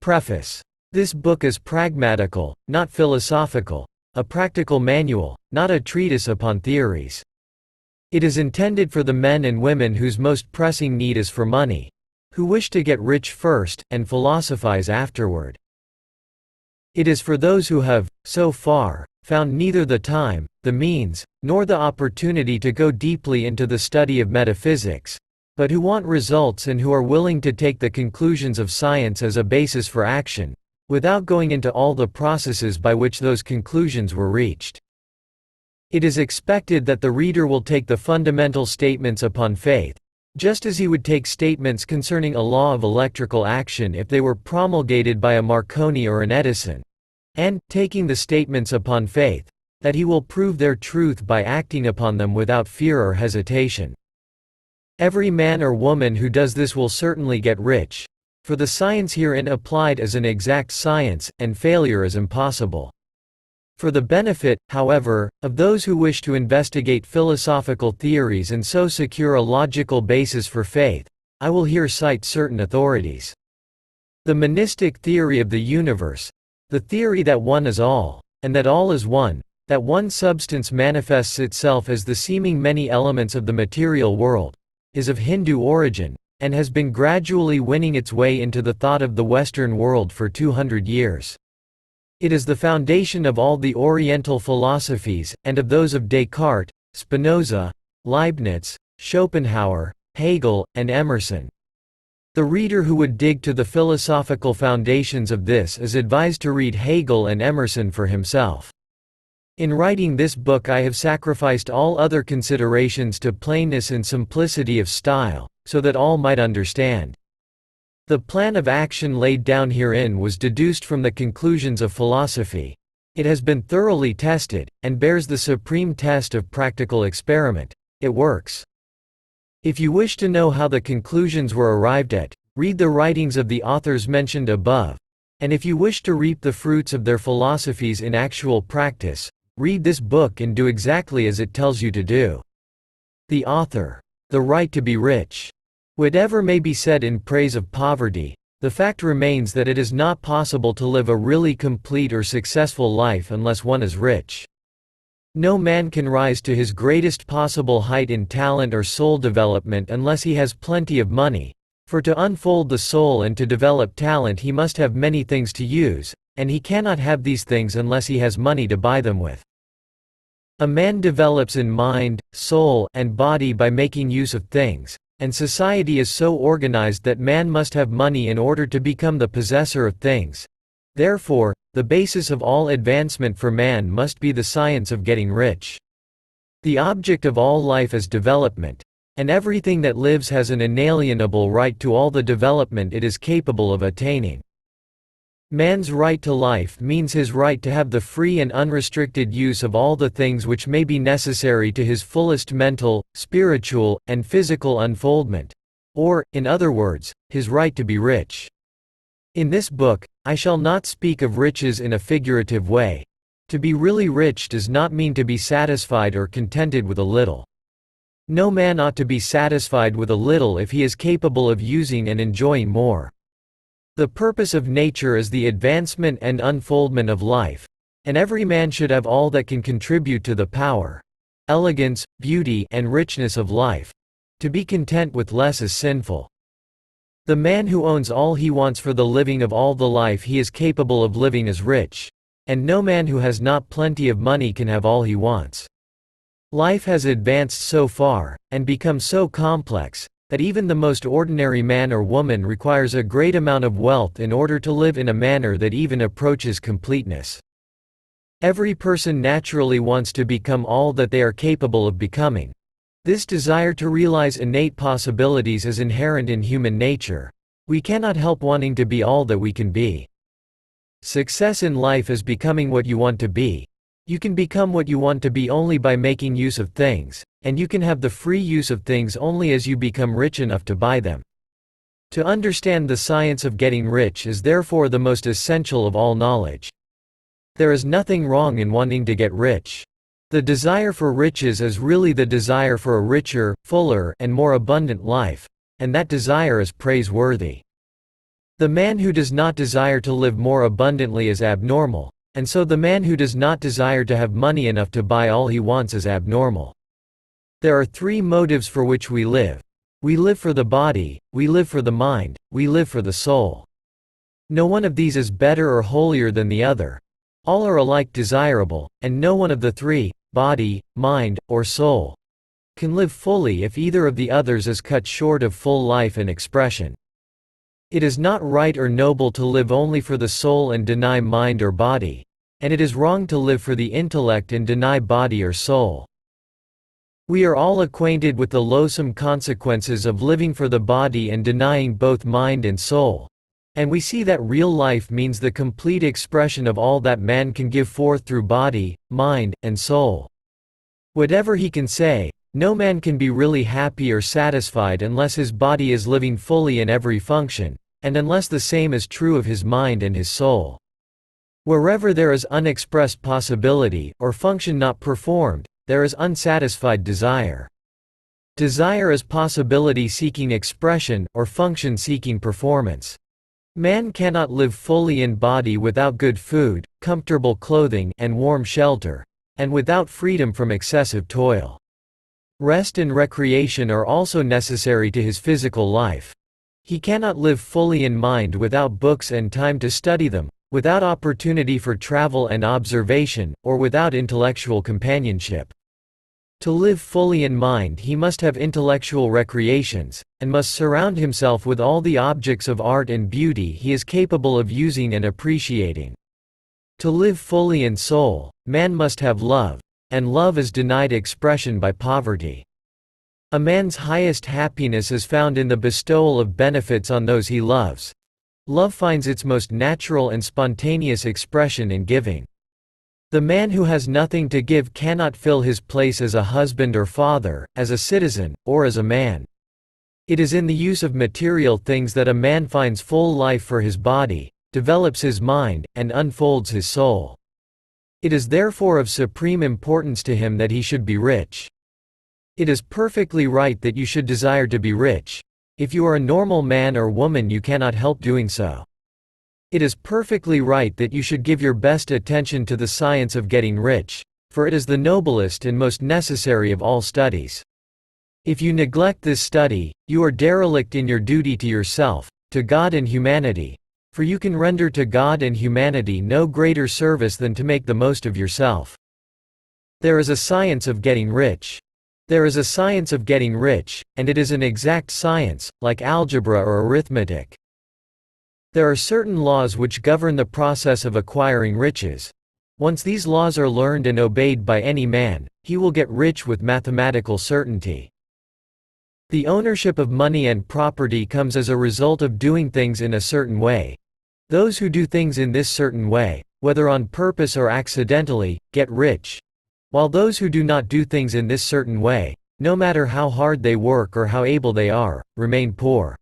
Preface. This book is pragmatical, not philosophical, a practical manual, not a treatise upon theories. It is intended for the men and women whose most pressing need is for money, who wish to get rich first, and philosophize afterward. It is for those who have, so far, found neither the time, the means, nor the opportunity to go deeply into the study of metaphysics, but who want results and who are willing to take the conclusions of science as a basis for action, without going into all the processes by which those conclusions were reached. It is expected that the reader will take the fundamental statements upon faith, just as he would take statements concerning a law of electrical action if they were promulgated by a Marconi or an Edison, and, taking the statements upon faith, that he will prove their truth by acting upon them without fear or hesitation. Every man or woman who does this will certainly get rich, for the science herein applied is an exact science, and failure is impossible. For the benefit, however, of those who wish to investigate philosophical theories and so secure a logical basis for faith, I will here cite certain authorities. The monistic theory of the universe, the theory that one is all, and that all is one, that one substance manifests itself as the seeming many elements of the material world, is of Hindu origin, and has been gradually winning its way into the thought of the Western world for 200 years. It is the foundation of all the Oriental philosophies, and of those of Descartes, Spinoza, Leibniz, Schopenhauer, Hegel, and Emerson. The reader who would dig to the philosophical foundations of this is advised to read Hegel and Emerson for himself. In writing this book I have sacrificed all other considerations to plainness and simplicity of style, so that all might understand. The plan of action laid down herein was deduced from the conclusions of philosophy. It has been thoroughly tested, and bears the supreme test of practical experiment. It works. If you wish to know how the conclusions were arrived at, read the writings of the authors mentioned above, and if you wish to reap the fruits of their philosophies in actual practice, read this book and do exactly as it tells you to do. The author. The right to be rich. Whatever may be said in praise of poverty, the fact remains that it is not possible to live a really complete or successful life unless one is rich. No man can rise to his greatest possible height in talent or soul development unless he has plenty of money, for to unfold the soul and to develop talent he must have many things to use, and he cannot have these things unless he has money to buy them with. A man develops in mind, soul, and body by making use of things, and society is so organized that man must have money in order to become the possessor of things. Therefore, the basis of all advancement for man must be the science of getting rich. The object of all life is development, and everything that lives has an inalienable right to all the development it is capable of attaining. Man's right to life means his right to have the free and unrestricted use of all the things which may be necessary to his fullest mental, spiritual, and physical unfoldment, or, in other words, his right to be rich. In this book, I shall not speak of riches in a figurative way. To be really rich does not mean to be satisfied or contented with a little. No man ought to be satisfied with a little if he is capable of using and enjoying more. The purpose of nature is the advancement and unfoldment of life, and every man should have all that can contribute to the power, elegance, beauty, and richness of life. To be content with less is sinful. The man who owns all he wants for the living of all the life he is capable of living is rich, and no man who has not plenty of money can have all he wants. Life has advanced so far, and become so complex, that even the most ordinary man or woman requires a great amount of wealth in order to live in a manner that even approaches completeness. Every person naturally wants to become all that they are capable of becoming. This desire to realize innate possibilities is inherent in human nature. We cannot help wanting to be all that we can be. Success in life is becoming what you want to be. You can become what you want to be only by making use of things, and you can have the free use of things only as you become rich enough to buy them. To understand the science of getting rich is therefore the most essential of all knowledge. There is nothing wrong in wanting to get rich. The desire for riches is really the desire for a richer, fuller, and more abundant life, and that desire is praiseworthy. The man who does not desire to live more abundantly is abnormal, and so the man who does not desire to have money enough to buy all he wants is abnormal. There are three motives for which we live. We live for the body, we live for the mind, we live for the soul. No one of these is better or holier than the other. All are alike desirable, and no one of the three, body, mind, or soul, can live fully if either of the others is cut short of full life and expression. It is not right or noble to live only for the soul and deny mind or body, and it is wrong to live for the intellect and deny body or soul. We are all acquainted with the loathsome consequences of living for the body and denying both mind and soul, and we see that real life means the complete expression of all that man can give forth through body, mind, and soul. Whatever he can say, no man can be really happy or satisfied unless his body is living fully in every function, and unless the same is true of his mind and his soul. Wherever there is unexpressed possibility, or function not performed, there is unsatisfied desire. Desire is possibility seeking expression, or function seeking performance. Man cannot live fully in body without good food, comfortable clothing, and warm shelter, and without freedom from excessive toil. Rest and recreation are also necessary to his physical life. He cannot live fully in mind without books and time to study them, without opportunity for travel and observation, or without intellectual companionship. To live fully in mind he must have intellectual recreations, and must surround himself with all the objects of art and beauty he is capable of using and appreciating. To live fully in soul, man must have love, and love is denied expression by poverty. A man's highest happiness is found in the bestowal of benefits on those he loves. Love finds its most natural and spontaneous expression in giving. The man who has nothing to give cannot fill his place as a husband or father, as a citizen, or as a man. It is in the use of material things that a man finds full life for his body, develops his mind, and unfolds his soul. It is therefore of supreme importance to him that he should be rich. It is perfectly right that you should desire to be rich. If you are a normal man or woman you cannot help doing so. It is perfectly right that you should give your best attention to the science of getting rich, for it is the noblest and most necessary of all studies. If you neglect this study, you are derelict in your duty to yourself, to God and humanity, for you can render to God and humanity no greater service than to make the most of yourself. There is a science of getting rich. There is a science of getting rich, and it is an exact science, like algebra or arithmetic. There are certain laws which govern the process of acquiring riches. Once these laws are learned and obeyed by any man, he will get rich with mathematical certainty. The ownership of money and property comes as a result of doing things in a certain way. Those who do things in this certain way, whether on purpose or accidentally, get rich, while those who do not do things in this certain way, no matter how hard they work or how able they are, remain poor.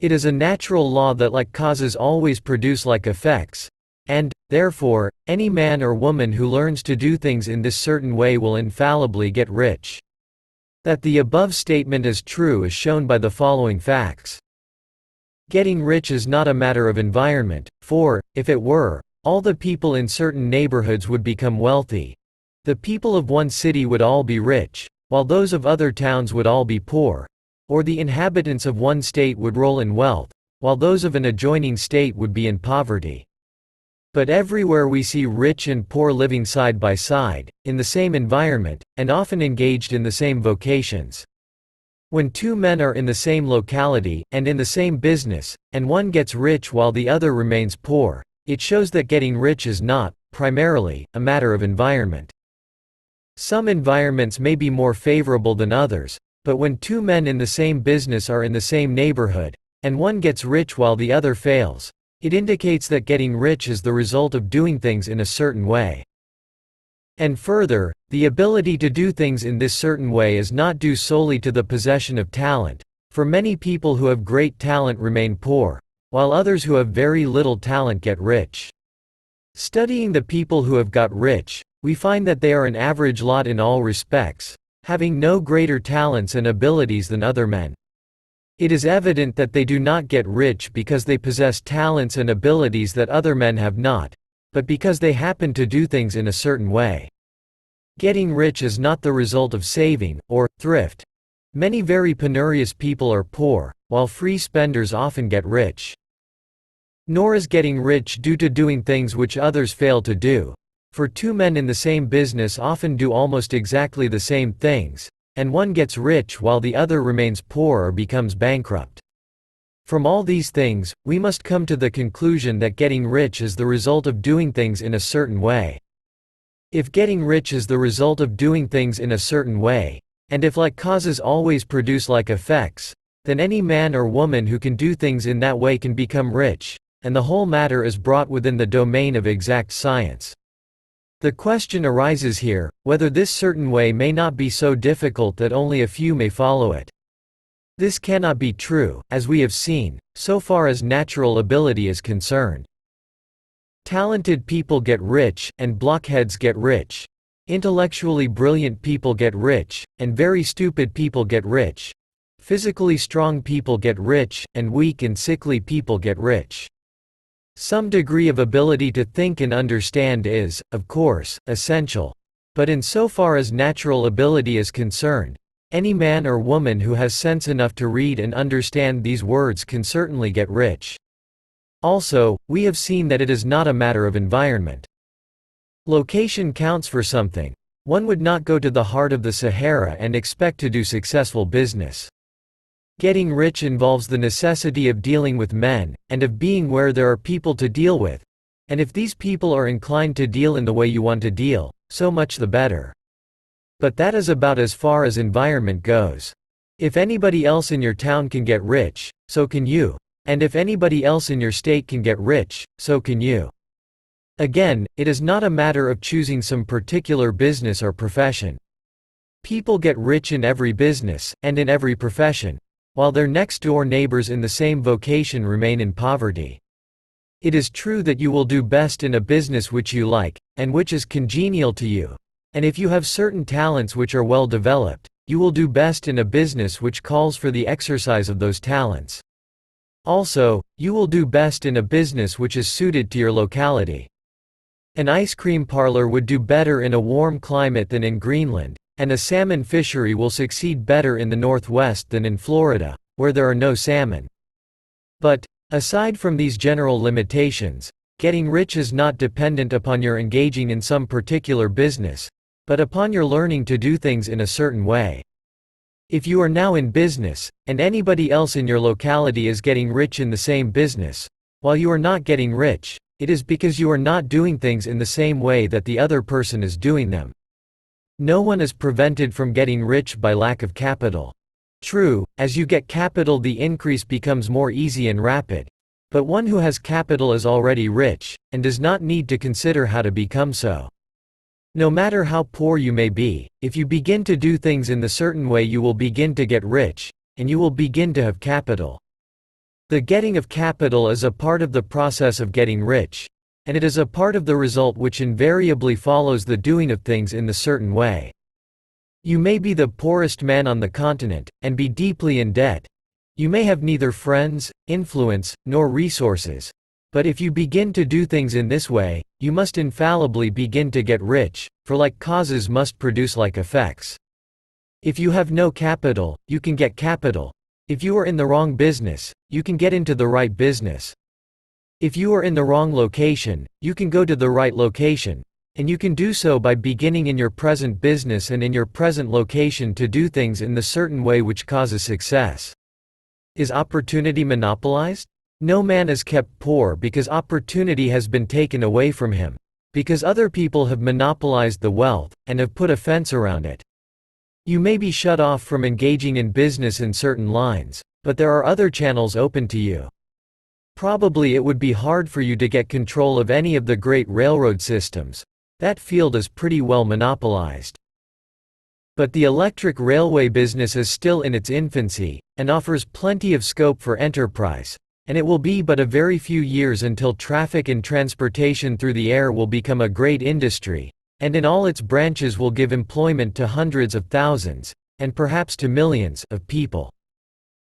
It is a natural law that like causes always produce like effects, and, therefore, any man or woman who learns to do things in this certain way will infallibly get rich. That the above statement is true is shown by the following facts. Getting rich is not a matter of environment, for, if it were, all the people in certain neighborhoods would become wealthy. The people of one city would all be rich, while those of other towns would all be poor. Or the inhabitants of one state would roll in wealth, while those of an adjoining state would be in poverty. But everywhere we see rich and poor living side by side, in the same environment, and often engaged in the same vocations. When two men are in the same locality, and in the same business, and one gets rich while the other remains poor, it shows that getting rich is not, primarily, a matter of environment. Some environments may be more favorable than others, but when two men in the same business are in the same neighborhood, and one gets rich while the other fails, it indicates that getting rich is the result of doing things in a certain way. And further, the ability to do things in this certain way is not due solely to the possession of talent, for many people who have great talent remain poor, while others who have very little talent get rich. Studying the people who have got rich, we find that they are an average lot in all respects, having no greater talents and abilities than other men. It is evident that they do not get rich because they possess talents and abilities that other men have not, but because they happen to do things in a certain way. Getting rich is not the result of saving, or thrift. Many very penurious people are poor, while free spenders often get rich. Nor is getting rich due to doing things which others fail to do, for two men in the same business often do almost exactly the same things, and one gets rich while the other remains poor or becomes bankrupt. From all these things, we must come to the conclusion that getting rich is the result of doing things in a certain way. If getting rich is the result of doing things in a certain way, and if like causes always produce like effects, then any man or woman who can do things in that way can become rich, and the whole matter is brought within the domain of exact science. The question arises here, whether this certain way may not be so difficult that only a few may follow it. This cannot be true, as we have seen, so far as natural ability is concerned. Talented people get rich, and blockheads get rich. Intellectually brilliant people get rich, and very stupid people get rich. Physically strong people get rich, and weak and sickly people get rich. Some degree of ability to think and understand is, of course, essential. But in so far as natural ability is concerned, any man or woman who has sense enough to read and understand these words can certainly get rich. Also, we have seen that it is not a matter of environment. Location counts for something. One would not go to the heart of the Sahara and expect to do successful business. Getting rich involves the necessity of dealing with men, and of being where there are people to deal with. And if these people are inclined to deal in the way you want to deal, so much the better. But that is about as far as environment goes. If anybody else in your town can get rich, so can you. And if anybody else in your state can get rich, so can you. Again, it is not a matter of choosing some particular business or profession. People get rich in every business, and in every profession, while their next-door neighbors in the same vocation remain in poverty. It is true that you will do best in a business which you like, and which is congenial to you. And if you have certain talents which are well developed, you will do best in a business which calls for the exercise of those talents. Also, you will do best in a business which is suited to your locality. An ice cream parlor would do better in a warm climate than in Greenland, and a salmon fishery will succeed better in the Northwest than in Florida, where there are no salmon. But, aside from these general limitations, getting rich is not dependent upon your engaging in some particular business, but upon your learning to do things in a certain way. If you are now in business, and anybody else in your locality is getting rich in the same business, while you are not getting rich, it is because you are not doing things in the same way that the other person is doing them. No one is prevented from getting rich by lack of capital. True, as you get capital the increase becomes more easy and rapid, but one who has capital is already rich, and does not need to consider how to become so. No matter how poor you may be, if you begin to do things in the certain way you will begin to get rich, and you will begin to have capital. The getting of capital is a part of the process of getting rich, and it is a part of the result which invariably follows the doing of things in the certain way. You may be the poorest man on the continent, and be deeply in debt. You may have neither friends, influence, nor resources. But if you begin to do things in this way, you must infallibly begin to get rich, for like causes must produce like effects. If you have no capital, you can get capital. If you are in the wrong business, you can get into the right business. If you are in the wrong location, you can go to the right location, and you can do so by beginning in your present business and in your present location to do things in the certain way which causes success. Is opportunity monopolized? No man is kept poor because opportunity has been taken away from him, because other people have monopolized the wealth, and have put a fence around it. You may be shut off from engaging in business in certain lines, but there are other channels open to you. Probably it would be hard for you to get control of any of the great railroad systems. That field is pretty well monopolized. But the electric railway business is still in its infancy, and offers plenty of scope for enterprise, and it will be but a very few years until traffic and transportation through the air will become a great industry, and in all its branches will give employment to hundreds of thousands, and perhaps to millions, of people.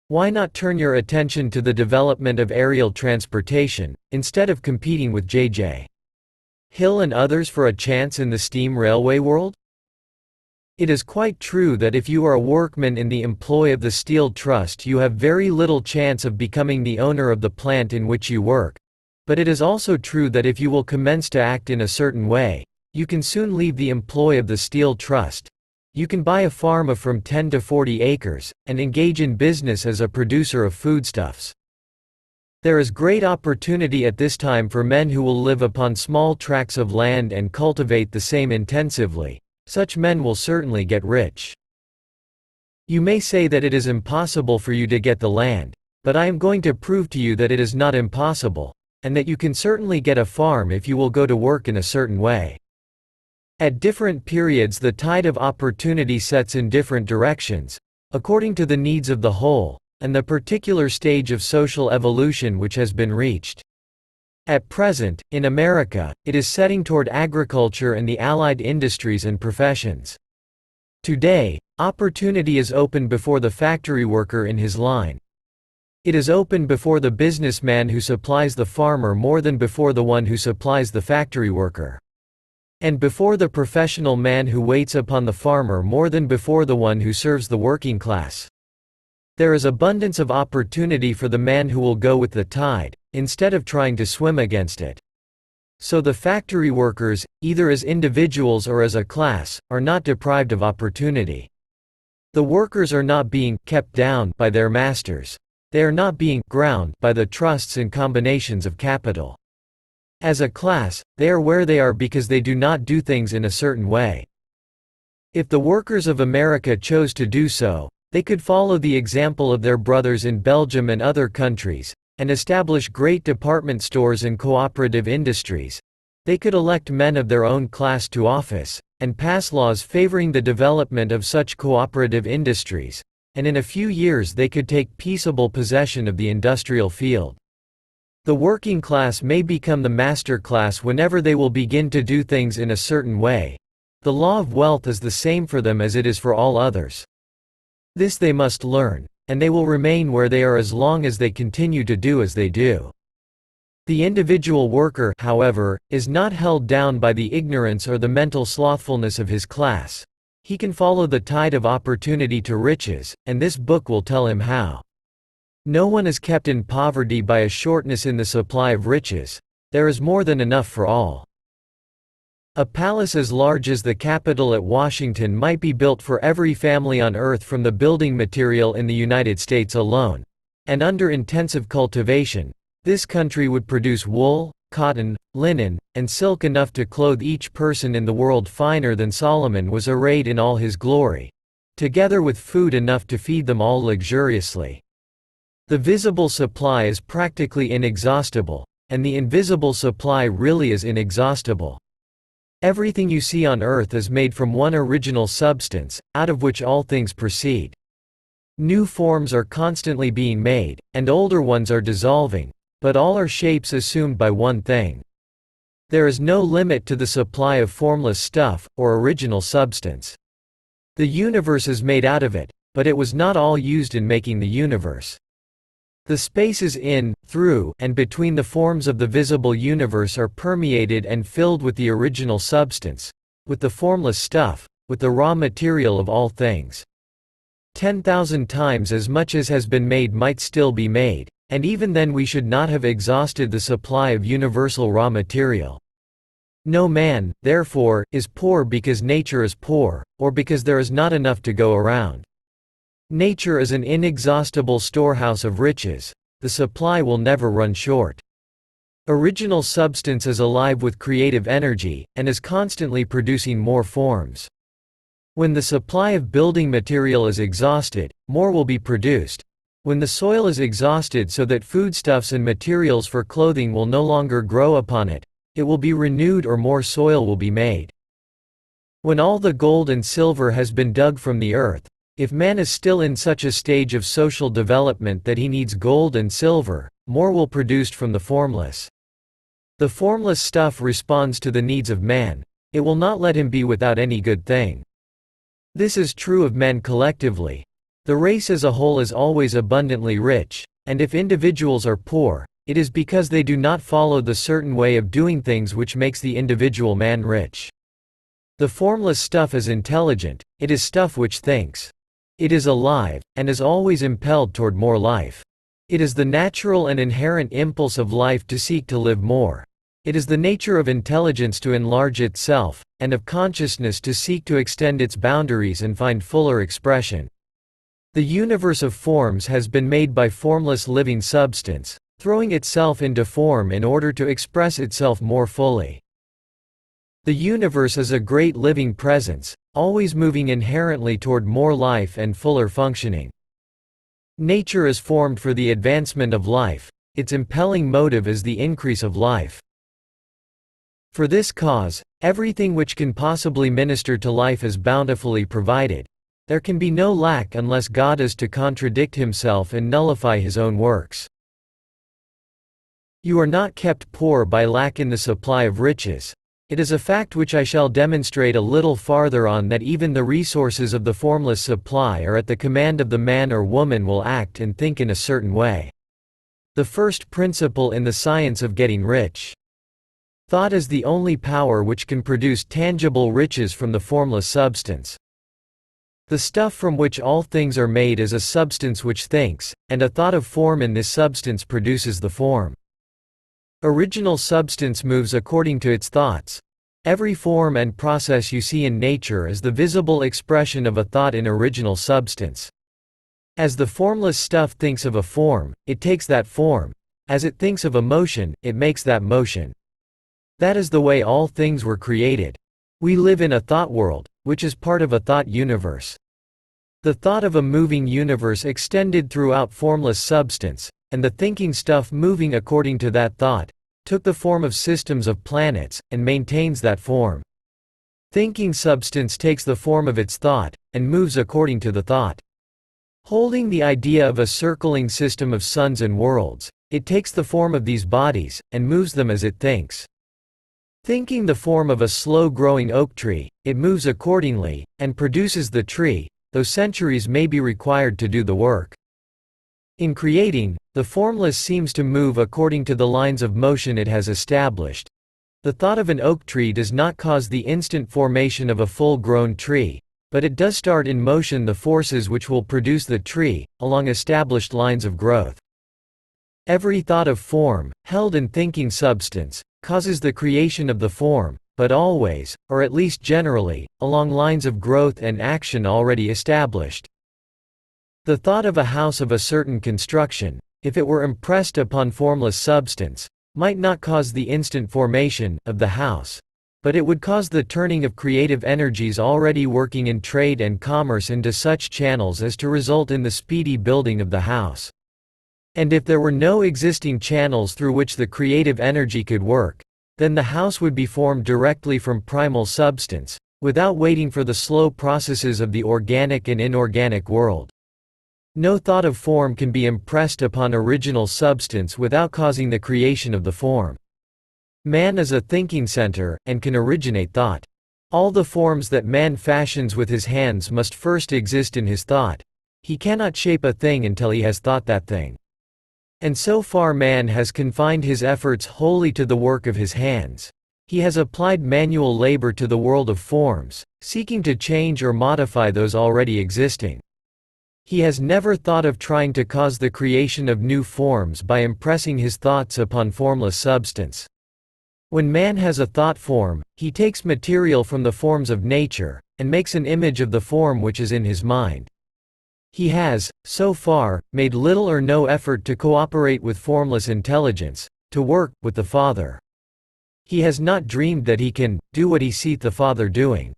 Why not turn your attention to the development of aerial transportation, instead of competing with J.J. Hill and others for a chance in the steam railway world? It is quite true that if you are a workman in the employ of the Steel Trust you have very little chance of becoming the owner of the plant in which you work, but it is also true that if you will commence to act in a certain way, you can soon leave the employ of the Steel Trust. You can buy a farm of from 10 to 40 acres, and engage in business as a producer of foodstuffs. There is great opportunity at this time for men who will live upon small tracts of land and cultivate the same intensively. Such men will certainly get rich. You may say that it is impossible for you to get the land, but I am going to prove to you that it is not impossible, and that you can certainly get a farm if you will go to work in a certain way. At different periods the tide of opportunity sets in different directions, according to the needs of the whole, and the particular stage of social evolution which has been reached. At present, in America, it is setting toward agriculture and the allied industries and professions. Today, opportunity is open before the factory worker in his line. It is open before the businessman who supplies the farmer more than before the one who supplies the factory worker. And before the professional man who waits upon the farmer more than before the one who serves the working class. There is abundance of opportunity for the man who will go with the tide, instead of trying to swim against it. So the factory workers, either as individuals or as a class, are not deprived of opportunity. The workers are not being kept down by their masters. They are not being ground by the trusts and combinations of capital. As a class, they are where they are because they do not do things in a certain way. If the workers of America chose to do so, they could follow the example of their brothers in Belgium and other countries, and establish great department stores and cooperative industries. They could elect men of their own class to office, and pass laws favoring the development of such cooperative industries, and in a few years they could take peaceable possession of the industrial field. The working class may become the master class whenever they will begin to do things in a certain way. The law of wealth is the same for them as it is for all others. This they must learn, and they will remain where they are as long as they continue to do as they do. The individual worker, however, is not held down by the ignorance or the mental slothfulness of his class. He can follow the tide of opportunity to riches, and this book will tell him how. No one is kept in poverty by a shortness in the supply of riches. There is more than enough for all. A palace as large as the Capitol at Washington might be built for every family on earth from the building material in the United States alone. And under intensive cultivation, this country would produce wool, cotton, linen, and silk enough to clothe each person in the world finer than Solomon was arrayed in all his glory, together with food enough to feed them all luxuriously. The visible supply is practically inexhaustible, and the invisible supply really is inexhaustible. Everything you see on earth is made from one original substance, out of which all things proceed. New forms are constantly being made, and older ones are dissolving, but all are shapes assumed by one thing. There is no limit to the supply of formless stuff, or original substance. The universe is made out of it, but it was not all used in making the universe. The spaces in, through, and between the forms of the visible universe are permeated and filled with the original substance, with the formless stuff, with the raw material of all things. 10,000 times as much as has been made might still be made, and even then we should not have exhausted the supply of universal raw material. No man, therefore, is poor because nature is poor, or because there is not enough to go around. Nature is an inexhaustible storehouse of riches. The supply will never run short. Original substance is alive with creative energy, and is constantly producing more forms. When the supply of building material is exhausted, more will be produced. When the soil is exhausted so that foodstuffs and materials for clothing will no longer grow upon it, it will be renewed or more soil will be made. When all the gold and silver has been dug from the earth, if man is still in such a stage of social development that he needs gold and silver, more will be produced from the formless. The formless stuff responds to the needs of man. It will not let him be without any good thing. This is true of men collectively. The race as a whole is always abundantly rich, and if individuals are poor, it is because they do not follow the certain way of doing things which makes the individual man rich. The formless stuff is intelligent, it is stuff which thinks. It is alive, and is always impelled toward more life. It is the natural and inherent impulse of life to seek to live more. It is the nature of intelligence to enlarge itself, and of consciousness to seek to extend its boundaries and find fuller expression. The universe of forms has been made by formless living substance, throwing itself into form in order to express itself more fully. The universe is a great living presence, always moving inherently toward more life and fuller functioning. Nature is formed for the advancement of life, its impelling motive is the increase of life. For this cause, everything which can possibly minister to life is bountifully provided. There can be no lack unless God is to contradict himself and nullify his own works. You are not kept poor by lack in the supply of riches. It is a fact which I shall demonstrate a little farther on, that even the resources of the formless supply are at the command of the man or woman will act and think in a certain way. The first principle in the science of getting rich. Thought is the only power which can produce tangible riches from the formless substance. The stuff from which all things are made is a substance which thinks, and a thought of form in this substance produces the form. Original substance moves according to its thoughts. Every form and process you see in nature is the visible expression of a thought in original substance. As the formless stuff thinks of a form, it takes that form. As it thinks of a motion, it makes that motion. That is the way all things were created. We live in a thought world, which is part of a thought universe. The thought of a moving universe extended throughout formless substance, and the thinking stuff moving according to that thought, took the form of systems of planets, and maintains that form. Thinking substance takes the form of its thought, and moves according to the thought. Holding the idea of a circling system of suns and worlds, it takes the form of these bodies, and moves them as it thinks. Thinking the form of a slow-growing oak tree, it moves accordingly, and produces the tree, though centuries may be required to do the work. In creating, the formless seems to move according to the lines of motion it has established. The thought of an oak tree does not cause the instant formation of a full-grown tree, but it does start in motion the forces which will produce the tree, along established lines of growth. Every thought of form, held in thinking substance, causes the creation of the form, but always, or at least generally, along lines of growth and action already established. The thought of a house of a certain construction, if it were impressed upon formless substance, might not cause the instant formation of the house, but it would cause the turning of creative energies already working in trade and commerce into such channels as to result in the speedy building of the house. And if there were no existing channels through which the creative energy could work, then the house would be formed directly from primal substance, without waiting for the slow processes of the organic and inorganic world. No thought of form can be impressed upon original substance without causing the creation of the form. Man is a thinking center, and can originate thought. All the forms that man fashions with his hands must first exist in his thought. He cannot shape a thing until he has thought that thing. And so far man has confined his efforts wholly to the work of his hands. He has applied manual labor to the world of forms, seeking to change or modify those already existing. He has never thought of trying to cause the creation of new forms by impressing his thoughts upon formless substance. When man has a thought form, he takes material from the forms of nature, and makes an image of the form which is in his mind. He has, so far, made little or no effort to cooperate with formless intelligence, to work with the Father. He has not dreamed that he can do what he seeth the Father doing.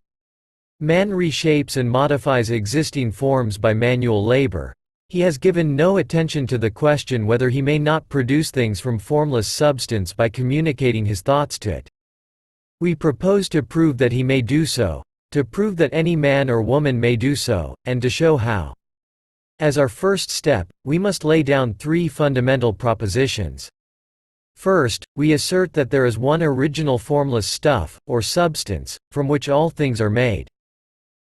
Man reshapes and modifies existing forms by manual labor. He has given no attention to the question whether he may not produce things from formless substance by communicating his thoughts to it. We propose to prove that he may do so, to prove that any man or woman may do so, and to show how. As our first step, we must lay down three fundamental propositions. First, we assert that there is one original formless stuff, or substance, from which all things are made.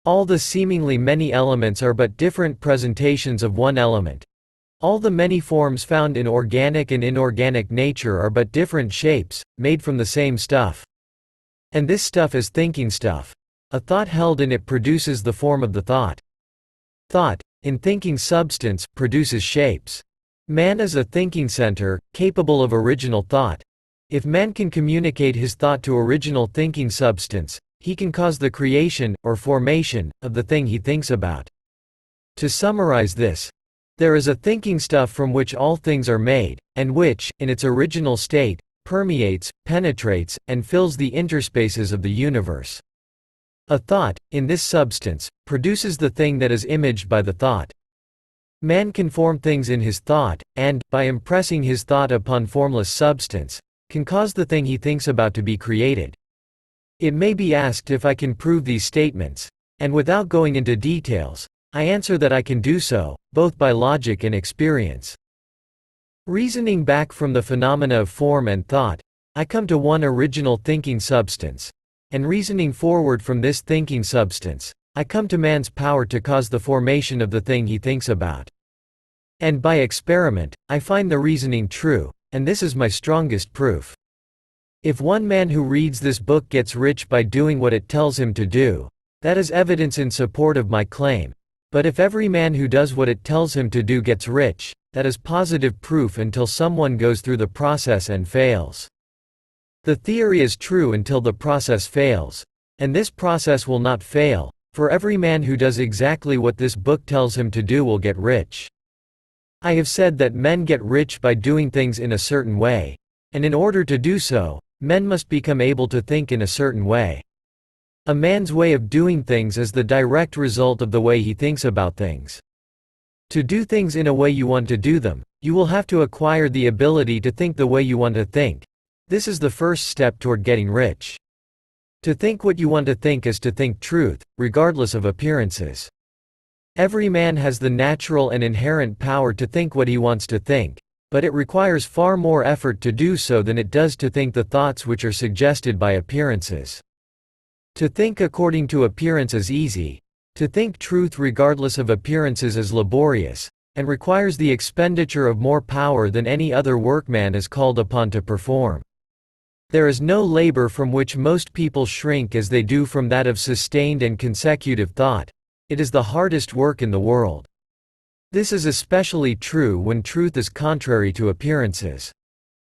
All the seemingly many elements are but different presentations of one element. All the many forms found in organic and inorganic nature are but different shapes, made from the same stuff. And this stuff is thinking stuff. A thought held in it produces the form of the thought. Thought, in thinking substance, produces shapes. Man is a thinking center, capable of original thought. If man can communicate his thought to original thinking substance, he can cause the creation, or formation, of the thing he thinks about. To summarize this, there is a thinking stuff from which all things are made, and which, in its original state, permeates, penetrates, and fills the interspaces of the universe. A thought, in this substance, produces the thing that is imaged by the thought. Man can form things in his thought, and, by impressing his thought upon formless substance, can cause the thing he thinks about to be created. It may be asked if I can prove these statements, and without going into details, I answer that I can do so, both by logic and experience. Reasoning back from the phenomena of form and thought, I come to one original thinking substance. And reasoning forward from this thinking substance, I come to man's power to cause the formation of the thing he thinks about. And by experiment, I find the reasoning true, and this is my strongest proof. If one man who reads this book gets rich by doing what it tells him to do, that is evidence in support of my claim. But if every man who does what it tells him to do gets rich, that is positive proof until someone goes through the process and fails. The theory is true until the process fails, and this process will not fail, for every man who does exactly what this book tells him to do will get rich. I have said that men get rich by doing things in a certain way, and in order to do so, men must become able to think in a certain way. A man's way of doing things is the direct result of the way he thinks about things. To do things in a way you want to do them, you will have to acquire the ability to think the way you want to think. This is the first step toward getting rich. To think what you want to think is to think truth, regardless of appearances. Every man has the natural and inherent power to think what he wants to think, but it requires far more effort to do so than it does to think the thoughts which are suggested by appearances. To think according to appearance is easy. To think truth regardless of appearances is laborious, and requires the expenditure of more power than any other workman is called upon to perform. There is no labor from which most people shrink as they do from that of sustained and consecutive thought. It is the hardest work in the world. This is especially true when truth is contrary to appearances.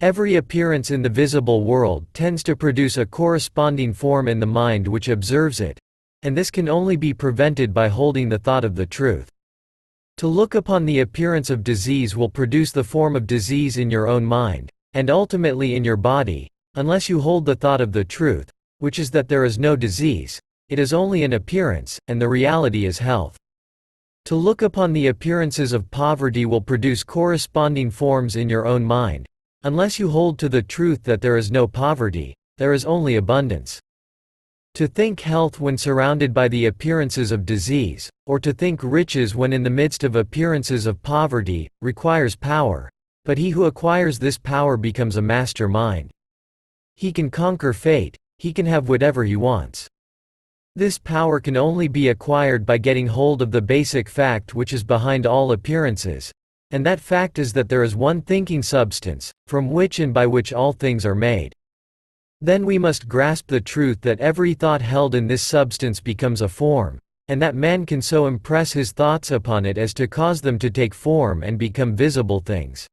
Every appearance in the visible world tends to produce a corresponding form in the mind which observes it, and this can only be prevented by holding the thought of the truth. To look upon the appearance of disease will produce the form of disease in your own mind, and ultimately in your body, unless you hold the thought of the truth, which is that there is no disease, it is only an appearance, and the reality is health. To look upon the appearances of poverty will produce corresponding forms in your own mind. Unless you hold to the truth that there is no poverty, there is only abundance. To think health when surrounded by the appearances of disease, or to think riches when in the midst of appearances of poverty, requires power, but he who acquires this power becomes a master mind. He can conquer fate, he can have whatever he wants. This power can only be acquired by getting hold of the basic fact which is behind all appearances. And that fact is that there is one thinking substance, from which and by which all things are made. Then we must grasp the truth that every thought held in this substance becomes a form, and that man can so impress his thoughts upon it as to cause them to take form and become visible things.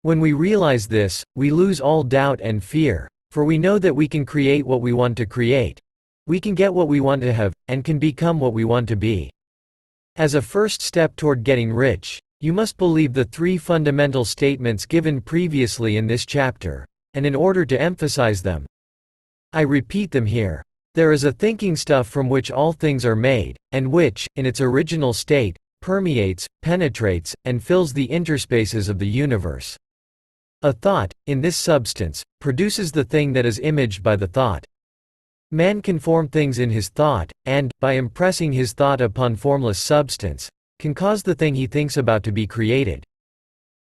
When we realize this, we lose all doubt and fear, for we know that we can create what we want to create. We can get what we want to have, and can become what we want to be. As a first step toward getting rich, you must believe the three fundamental statements given previously in this chapter, and in order to emphasize them, I repeat them here. There is a thinking stuff from which all things are made, and which, in its original state, permeates, penetrates, and fills the interspaces of the universe. A thought, in this substance, produces the thing that is imaged by the thought. Man can form things in his thought, and, by impressing his thought upon formless substance, can cause the thing he thinks about to be created.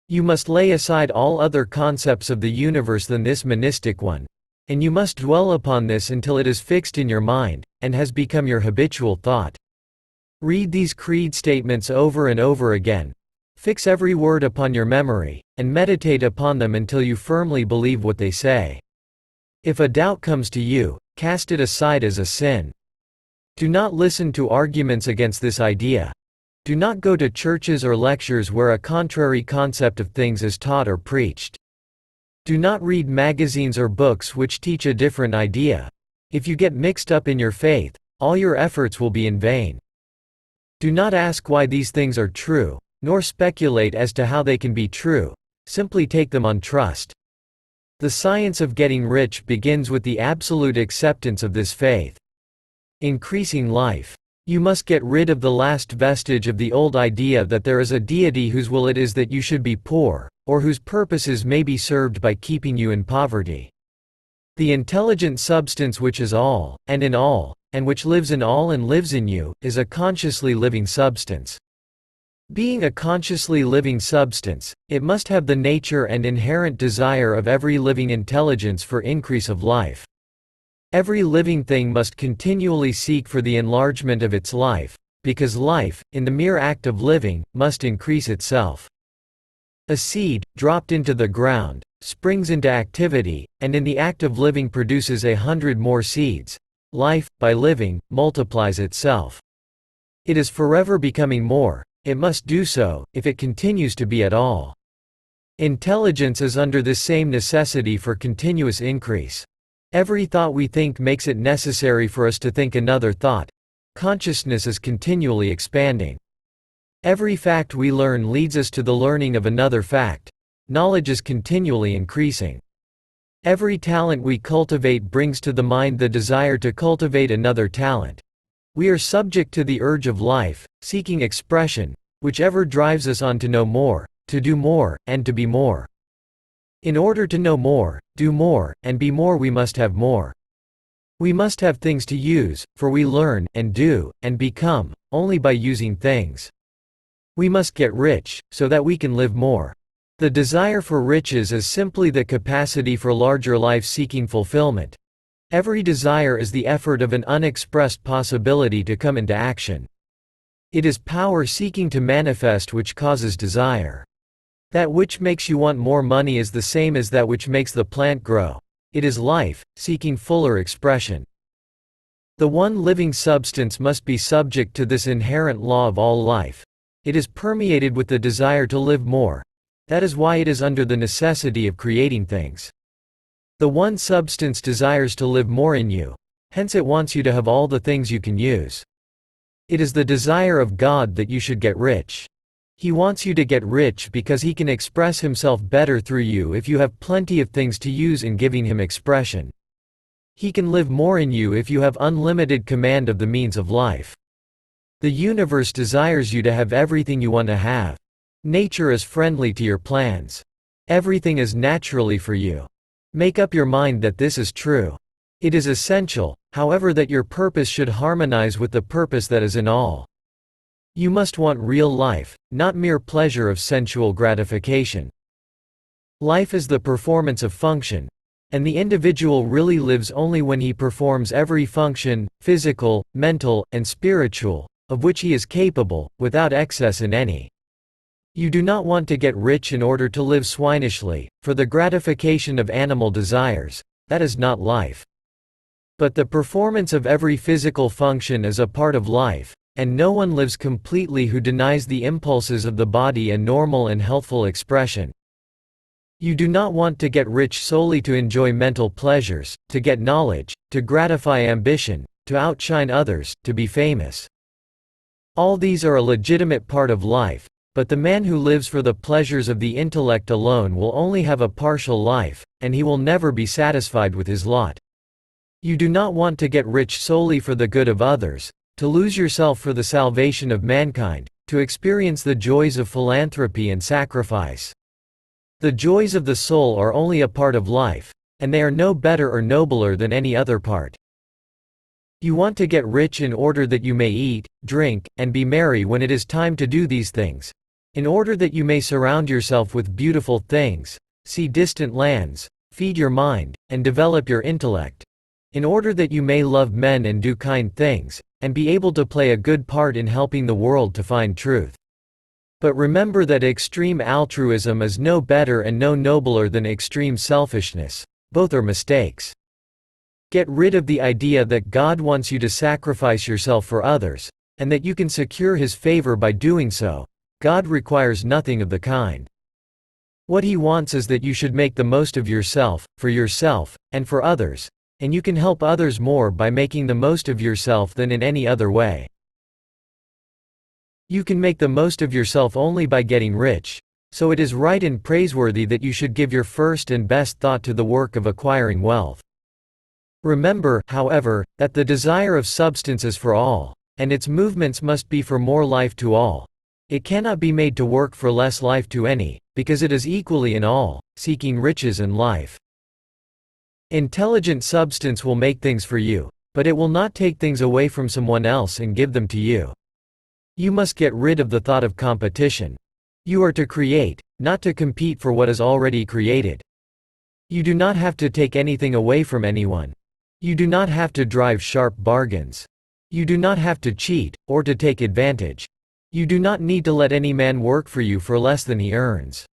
You must lay aside all other concepts of the universe than this monistic one, and you must dwell upon this until it is fixed in your mind, and has become your habitual thought. Read these creed statements over and over again. Fix every word upon your memory, and meditate upon them until you firmly believe what they say. If a doubt comes to you, cast it aside as a sin. Do not listen to arguments against this idea. Do not go to churches or lectures where a contrary concept of things is taught or preached. Do not read magazines or books which teach a different idea. If you get mixed up in your faith, all your efforts will be in vain. Do not ask why these things are true, nor speculate as to how they can be true. Simply take them on trust. The science of getting rich begins with the absolute acceptance of this faith. Increasing life. You must get rid of the last vestige of the old idea that there is a deity whose will it is that you should be poor, or whose purposes may be served by keeping you in poverty. The intelligent substance which is all, and in all, and which lives in all and lives in you, is a consciously living substance. Being a consciously living substance, it must have the nature and inherent desire of every living intelligence for increase of life. Every living thing must continually seek for the enlargement of its life, because life, in the mere act of living, must increase itself. A seed, dropped into the ground, springs into activity, and in the act of living produces 100 more seeds. Life, by living, multiplies itself. It is forever becoming more. It must do so, if it continues to be at all. Intelligence is under this same necessity for continuous increase. Every thought we think makes it necessary for us to think another thought. Consciousness is continually expanding. Every fact we learn leads us to the learning of another fact. Knowledge is continually increasing. Every talent we cultivate brings to the mind the desire to cultivate another talent. We are subject to the urge of life, seeking expression, which ever drives us on to know more, to do more, and to be more. In order to know more, do more, and be more, we must have more. We must have things to use, for we learn, and do, and become, only by using things. We must get rich, so that we can live more. The desire for riches is simply the capacity for larger life-seeking fulfillment. Every desire is the effort of an unexpressed possibility to come into action. It is power seeking to manifest which causes desire. That which makes you want more money is the same as that which makes the plant grow. It is life, seeking fuller expression. The one living substance must be subject to this inherent law of all life. It is permeated with the desire to live more. That is why it is under the necessity of creating things. The one substance desires to live more in you, hence it wants you to have all the things you can use. It is the desire of God that you should get rich. He wants you to get rich because He can express Himself better through you if you have plenty of things to use in giving Him expression. He can live more in you if you have unlimited command of the means of life. The universe desires you to have everything you want to have. Nature is friendly to your plans. Everything is naturally for you. Make up your mind that this is true. It is essential, however, that your purpose should harmonize with the purpose that is in all. You must want real life, not mere pleasure of sensual gratification. Life is the performance of function, and the individual really lives only when he performs every function, physical, mental, and spiritual, of which he is capable, without excess in any. You do not want to get rich in order to live swinishly, for the gratification of animal desires. That is not life. But the performance of every physical function is a part of life, and no one lives completely who denies the impulses of the body a normal and healthful expression. You do not want to get rich solely to enjoy mental pleasures, to get knowledge, to gratify ambition, to outshine others, to be famous. All these are a legitimate part of life, but the man who lives for the pleasures of the intellect alone will only have a partial life, and he will never be satisfied with his lot. You do not want to get rich solely for the good of others, to lose yourself for the salvation of mankind, to experience the joys of philanthropy and sacrifice. The joys of the soul are only a part of life, and they are no better or nobler than any other part. You want to get rich in order that you may eat, drink, and be merry when it is time to do these things, in order that you may surround yourself with beautiful things, see distant lands, feed your mind, and develop your intellect. in order that you may love men and do kind things, and be able to play a good part in helping the world to find truth. But remember that extreme altruism is no better and no nobler than extreme selfishness. Both are mistakes. Get rid of the idea that God wants you to sacrifice yourself for others, and that you can secure His favor by doing so. God requires nothing of the kind. What He wants is that you should make the most of yourself, and for others, and you can help others more by making the most of yourself than in any other way. You can make the most of yourself only by getting rich, so it is right and praiseworthy that you should give your first and best thought to the work of acquiring wealth. Remember, however, that the desire of substance is for all, and its movements must be for more life to all. It cannot be made to work for less life to any, because it is equally in all, seeking riches and life. Intelligent substance will make things for you, but it will not take things away from someone else and give them to you. You must get rid of the thought of competition. You are to create, not to compete for what is already created. You do not have to take anything away from anyone. You do not have to drive sharp bargains. You do not have to cheat, or to take advantage. You do not need to let any man work for you for less than he earns.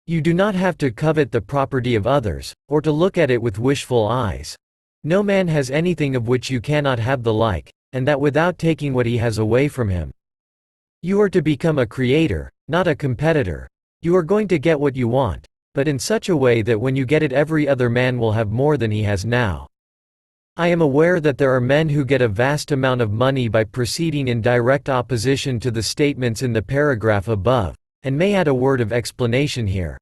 You do not have to covet the property of others, or to look at it with wishful eyes. No man has anything of which you cannot have the like, and that without taking what he has away from him. You are to become a creator, not a competitor. You are going to get what you want, but in such a way that when you get it every other man will have more than he has now. I am aware that there are men who get a vast amount of money by proceeding in direct opposition to the statements in the paragraph above, and may add a word of explanation here.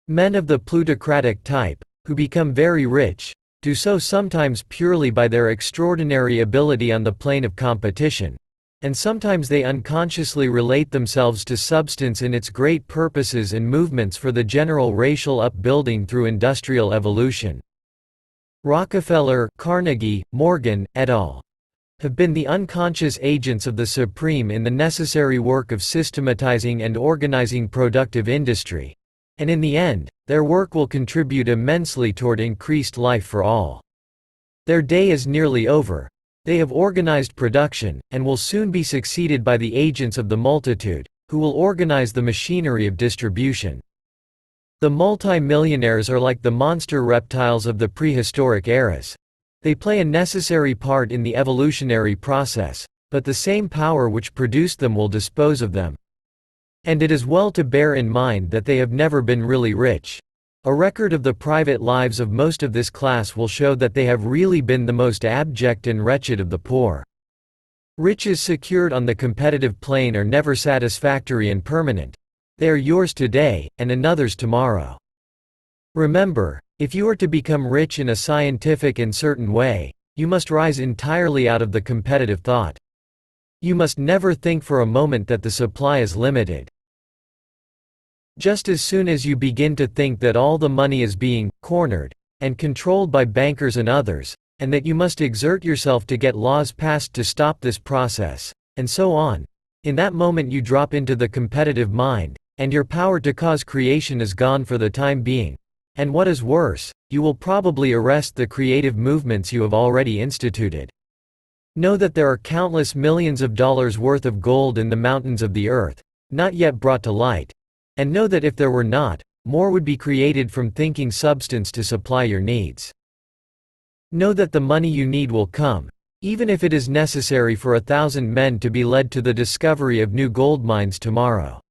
Men of the plutocratic type, who become very rich, do so sometimes purely by their extraordinary ability on the plane of competition, and sometimes they unconsciously relate themselves to substance in its great purposes and movements for the general racial upbuilding through industrial evolution. Rockefeller, Carnegie, Morgan, et al. Have been the unconscious agents of the supreme in the necessary work of systematizing and organizing productive industry, and in the end, their work will contribute immensely toward increased life for all. Their day is nearly over. They have organized production, and will soon be succeeded by the agents of the multitude, who will organize the machinery of distribution. The multi-millionaires are like the monster reptiles of the prehistoric eras. They play a necessary part in the evolutionary process, but the same power which produced them will dispose of them. And it is well to bear in mind that they have never been really rich. A record of the private lives of most of this class will show that they have really been the most abject and wretched of the poor. Riches secured on the competitive plane are never satisfactory and permanent. They are yours today, and another's tomorrow. Remember, if you are to become rich in a scientific and certain way, you must rise entirely out of the competitive thought. You must never think for a moment that the supply is limited. Just as soon as you begin to think that all the money is being cornered and controlled by bankers and others, and that you must exert yourself to get laws passed to stop this process, and so on, in that moment you drop into the competitive mind, and your power to cause creation is gone for the time being. And what is worse, you will probably arrest the creative movements you have already instituted. Know that there are countless millions of dollars worth of gold in the mountains of the earth, not yet brought to light. And know that if there were not, more would be created from thinking substance to supply your needs. Know that the money you need will come, even if it is necessary for 1,000 men to be led to the discovery of new gold mines tomorrow.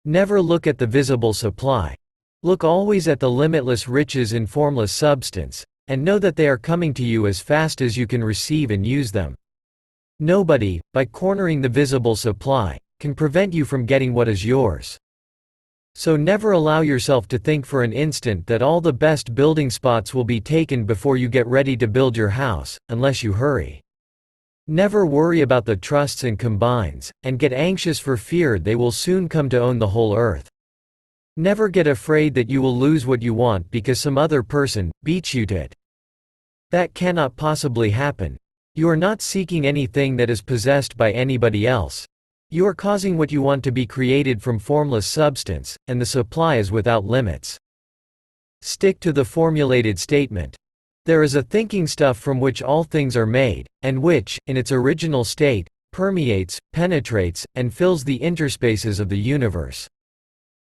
Never look at the visible supply. Look always at the limitless riches in formless substance, and know that they are coming to you as fast as you can receive and use them. Nobody, by cornering the visible supply, can prevent you from getting what is yours. So never allow yourself to think for an instant that all the best building spots will be taken before you get ready to build your house, unless you hurry. Never worry about the trusts and combines, and get anxious for fear they will soon come to own the whole earth. Never get afraid that you will lose what you want because some other person beats you to it. That cannot possibly happen. You are not seeking anything that is possessed by anybody else. You are causing what you want to be created from formless substance, and the supply is without limits. Stick to the formulated statement. There is a thinking stuff from which all things are made, and which, in its original state, permeates, penetrates, and fills the interspaces of the universe.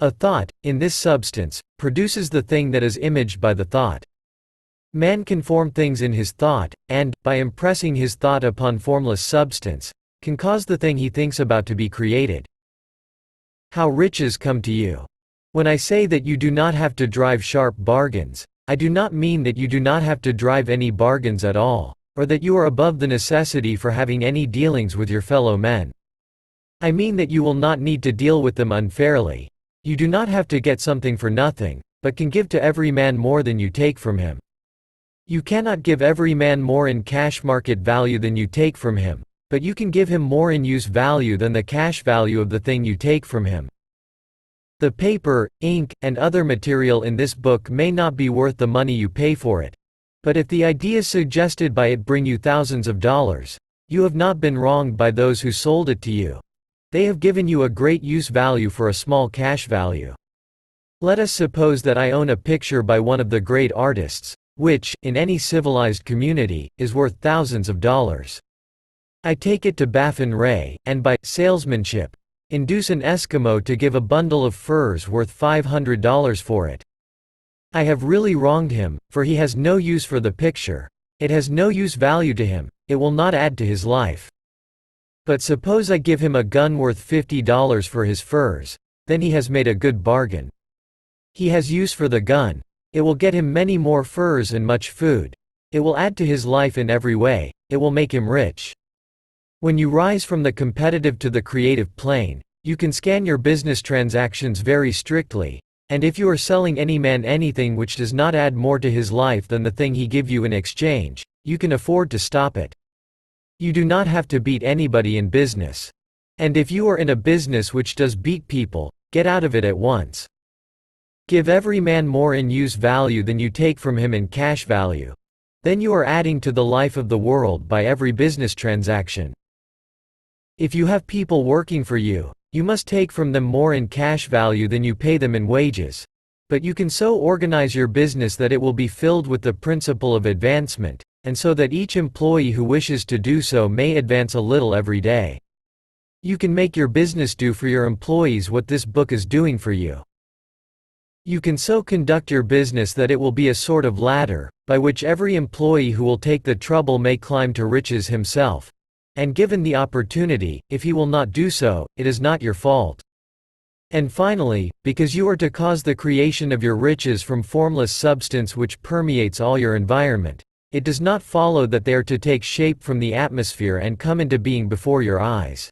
A thought, in this substance, produces the thing that is imaged by the thought. Man can form things in his thought, and, by impressing his thought upon formless substance, can cause the thing he thinks about to be created. How riches come to you. When I say that you do not have to drive sharp bargains, I do not mean that you do not have to drive any bargains at all, or that you are above the necessity for having any dealings with your fellow men. I mean that you will not need to deal with them unfairly. You do not have to get something for nothing, but can give to every man more than you take from him. You cannot give every man more in cash market value than you take from him, but you can give him more in use value than the cash value of the thing you take from him. The paper, ink, and other material in this book may not be worth the money you pay for it. But if the ideas suggested by it bring you thousands of dollars, you have not been wronged by those who sold it to you. They have given you a great use value for a small cash value. Let us suppose that I own a picture by one of the great artists, which, in any civilized community, is worth thousands of dollars. I take it to Baffin Ray, and by salesmanship, induce an Eskimo to give a bundle of furs worth $500 for it. I have really wronged him, for he has no use for the picture. It has no use value to him, it will not add to his life. But suppose I give him a gun worth $50 for his furs, then he has made a good bargain. He has use for the gun, it will get him many more furs and much food. It will add to his life in every way, it will make him rich. When you rise from the competitive to the creative plane, you can scan your business transactions very strictly, and if you are selling any man anything which does not add more to his life than the thing he give you in exchange, you can afford to stop it. You do not have to beat anybody in business. And if you are in a business which does beat people, get out of it at once. Give every man more in use value than you take from him in cash value. Then you are adding to the life of the world by every business transaction. If you have people working for you, you must take from them more in cash value than you pay them in wages. But you can so organize your business that it will be filled with the principle of advancement, and so that each employee who wishes to do so may advance a little every day. You can make your business do for your employees what this book is doing for you. You can so conduct your business that it will be a sort of ladder, by which every employee who will take the trouble may climb to riches himself. And given the opportunity, if he will not do so, it is not your fault. And finally, because you are to cause the creation of your riches from formless substance which permeates all your environment, it does not follow that they are to take shape from the atmosphere and come into being before your eyes.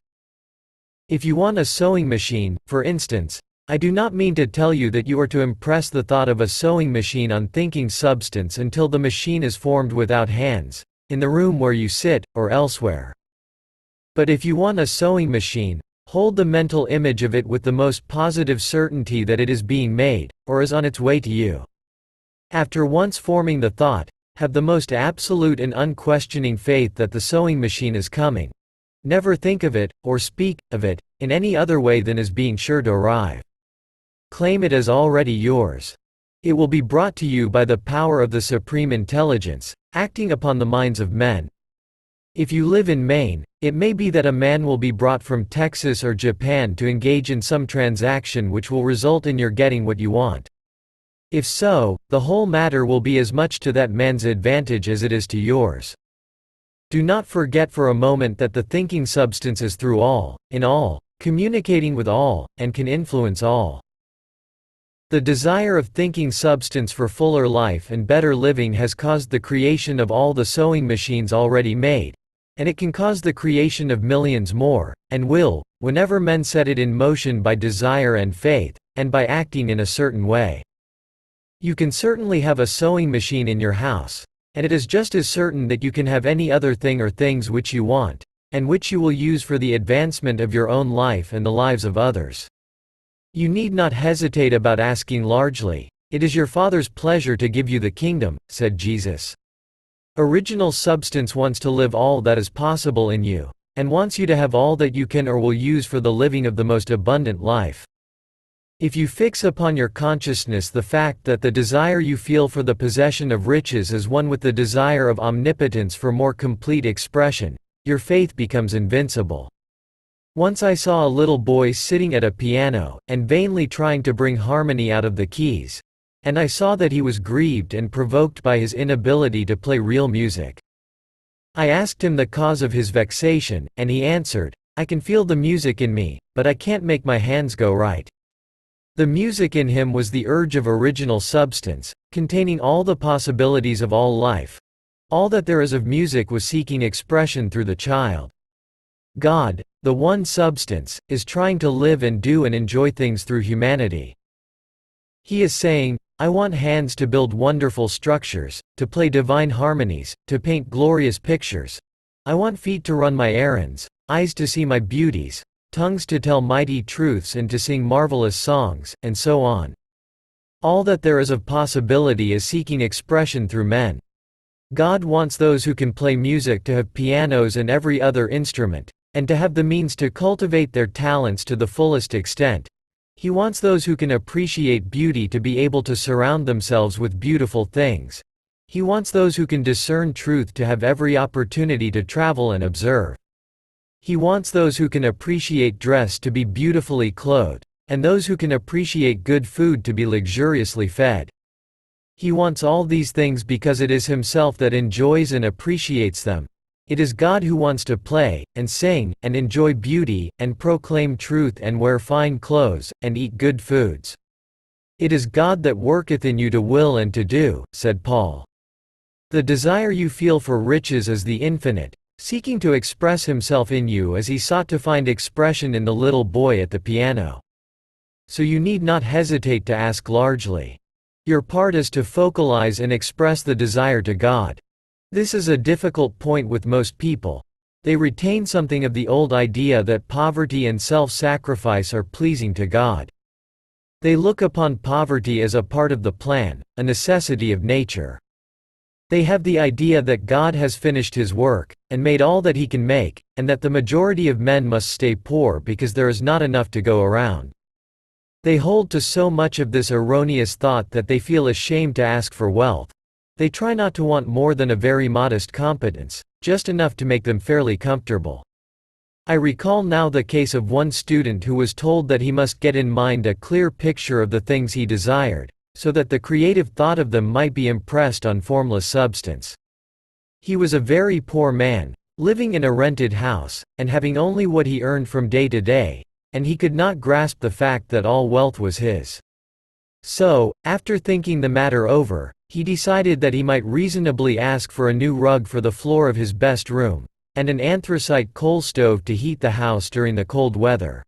If you want a sewing machine, for instance, I do not mean to tell you that you are to impress the thought of a sewing machine on thinking substance until the machine is formed without hands, in the room where you sit, or elsewhere. But if you want a sewing machine, hold the mental image of it with the most positive certainty that it is being made, or is on its way to you. After once forming the thought, have the most absolute and unquestioning faith that the sewing machine is coming. Never think of it, or speak of it, in any other way than as being sure to arrive. Claim it as already yours. It will be brought to you by the power of the Supreme Intelligence, acting upon the minds of men. If you live in Maine, it may be that a man will be brought from Texas or Japan to engage in some transaction which will result in your getting what you want. If so, the whole matter will be as much to that man's advantage as it is to yours. Do not forget for a moment that the thinking substance is through all, in all, communicating with all, and can influence all. The desire of thinking substance for fuller life and better living has caused the creation of all the sewing machines already made, and it can cause the creation of millions more, and will, whenever men set it in motion by desire and faith, and by acting in a certain way. You can certainly have a sewing machine in your house, and it is just as certain that you can have any other thing or things which you want, and which you will use for the advancement of your own life and the lives of others. You need not hesitate about asking largely. It is your Father's pleasure to give you the kingdom, said Jesus. Original substance wants to live all that is possible in you, and wants you to have all that you can or will use for the living of the most abundant life. If you fix upon your consciousness the fact that the desire you feel for the possession of riches is one with the desire of omnipotence for more complete expression, your faith becomes invincible. Once I saw a little boy sitting at a piano, and vainly trying to bring harmony out of the keys. And I saw that he was grieved and provoked by his inability to play real music. I asked him the cause of his vexation, and he answered, "I can feel the music in me, but I can't make my hands go right." The music in him was the urge of original substance, containing all the possibilities of all life. All that there is of music was seeking expression through the child. God, the one substance, is trying to live and do and enjoy things through humanity. He is saying, "I want hands to build wonderful structures, to play divine harmonies, to paint glorious pictures. I want feet to run my errands, eyes to see my beauties, tongues to tell mighty truths and to sing marvelous songs," and so on. All that there is of possibility is seeking expression through men. God wants those who can play music to have pianos and every other instrument, and to have the means to cultivate their talents to the fullest extent. He wants those who can appreciate beauty to be able to surround themselves with beautiful things. He wants those who can discern truth to have every opportunity to travel and observe. He wants those who can appreciate dress to be beautifully clothed, and those who can appreciate good food to be luxuriously fed. He wants all these things because it is Himself that enjoys and appreciates them. It is God who wants to play, and sing, and enjoy beauty, and proclaim truth and wear fine clothes, and eat good foods. It is God that worketh in you to will and to do, said Paul. The desire you feel for riches is the infinite, seeking to express Himself in you as He sought to find expression in the little boy at the piano. So you need not hesitate to ask largely. Your part is to focalize and express the desire to God. This is a difficult point with most people. They retain something of the old idea that poverty and self-sacrifice are pleasing to God. They look upon poverty as a part of the plan, a necessity of nature. They have the idea that God has finished His work, and made all that He can make, and that the majority of men must stay poor because there is not enough to go around. They hold to so much of this erroneous thought that they feel ashamed to ask for wealth. They try not to want more than a very modest competence, just enough to make them fairly comfortable. I recall now the case of one student who was told that he must get in mind a clear picture of the things he desired, so that the creative thought of them might be impressed on formless substance. He was a very poor man, living in a rented house, and having only what he earned from day to day, and he could not grasp the fact that all wealth was his. So, after thinking the matter over, he decided that he might reasonably ask for a new rug for the floor of his best room, and an anthracite coal stove to heat the house during the cold weather.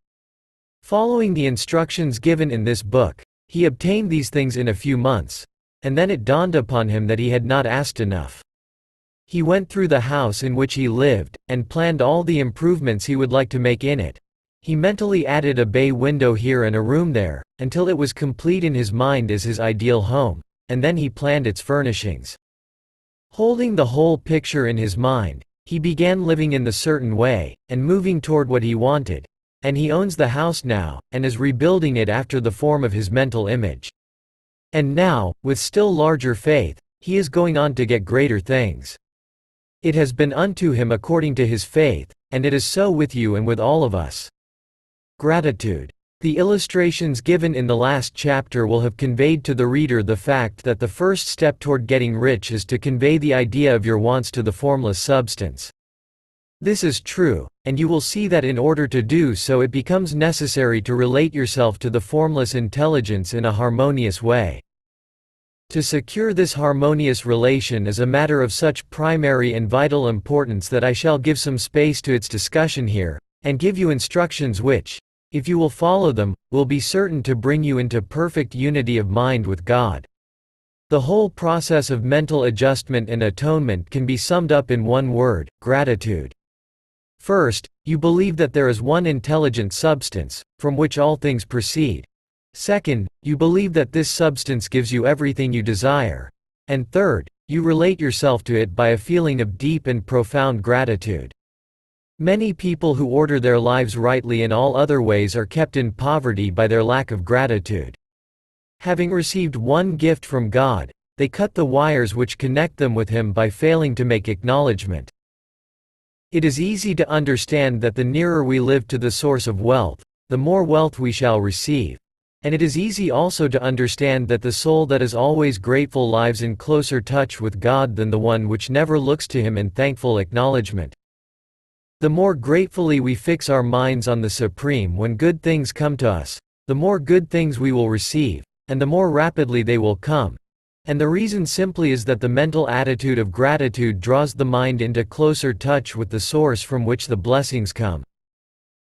Following the instructions given in this book, he obtained these things in a few months, and then it dawned upon him that he had not asked enough. He went through the house in which he lived, and planned all the improvements he would like to make in it. He mentally added a bay window here and a room there, until it was complete in his mind as his ideal home, and then he planned its furnishings. Holding the whole picture in his mind, he began living in the certain way, and moving toward what he wanted, and he owns the house now, and is rebuilding it after the form of his mental image. And now, with still larger faith, he is going on to get greater things. It has been unto him according to his faith, and it is so with you and with all of us. Gratitude. The illustrations given in the last chapter will have conveyed to the reader the fact that the first step toward getting rich is to convey the idea of your wants to the formless substance. This is true, and you will see that in order to do so it becomes necessary to relate yourself to the formless intelligence in a harmonious way. To secure this harmonious relation is a matter of such primary and vital importance that I shall give some space to its discussion here, and give you instructions which, if you will follow them, will be certain to bring you into perfect unity of mind with God. The whole process of mental adjustment and atonement can be summed up in one word: gratitude. First, you believe that there is one intelligent substance, from which all things proceed. Second, you believe that this substance gives you everything you desire. And third, you relate yourself to it by a feeling of deep and profound gratitude. Many people who order their lives rightly in all other ways are kept in poverty by their lack of gratitude. Having received one gift from God, they cut the wires which connect them with Him by failing to make acknowledgement. It is easy to understand that the nearer we live to the source of wealth, the more wealth we shall receive. And it is easy also to understand that the soul that is always grateful lives in closer touch with God than the one which never looks to Him in thankful acknowledgement. The more gratefully we fix our minds on the Supreme when good things come to us, the more good things we will receive, and the more rapidly they will come. And the reason simply is that the mental attitude of gratitude draws the mind into closer touch with the source from which the blessings come.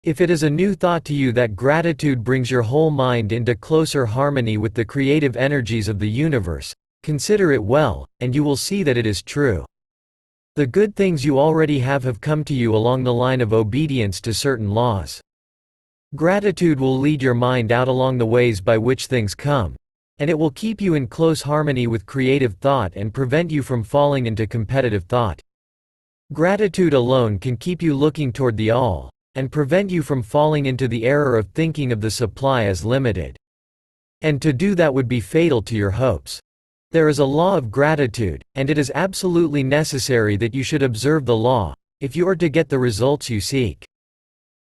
If it is a new thought to you that gratitude brings your whole mind into closer harmony with the creative energies of the universe, consider it well, and you will see that it is true. The good things you already have come to you along the line of obedience to certain laws. Gratitude will lead your mind out along the ways by which things come, and it will keep you in close harmony with creative thought and prevent you from falling into competitive thought. Gratitude alone can keep you looking toward the all, and prevent you from falling into the error of thinking of the supply as limited. And to do that would be fatal to your hopes. There is a law of gratitude, and it is absolutely necessary that you should observe the law, if you are to get the results you seek.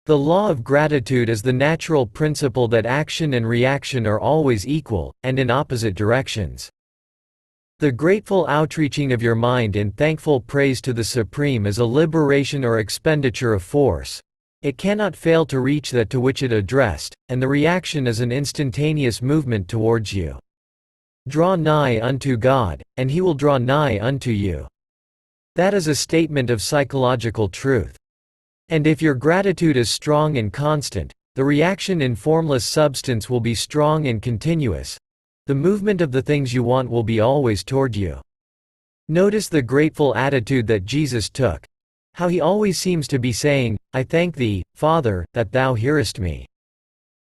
The law of gratitude is the natural principle that action and reaction are always equal, and in opposite directions. The grateful outreaching of your mind in thankful praise to the Supreme is a liberation or expenditure of force. It cannot fail to reach that to which it addressed, and the reaction is an instantaneous movement towards you. Draw nigh unto God, and He will draw nigh unto you. That is a statement of psychological truth. And if your gratitude is strong and constant, the reaction in formless substance will be strong and continuous. The movement of the things you want will be always toward you. Notice the grateful attitude that Jesus took. How He always seems to be saying, "I thank Thee, Father, that Thou hearest me."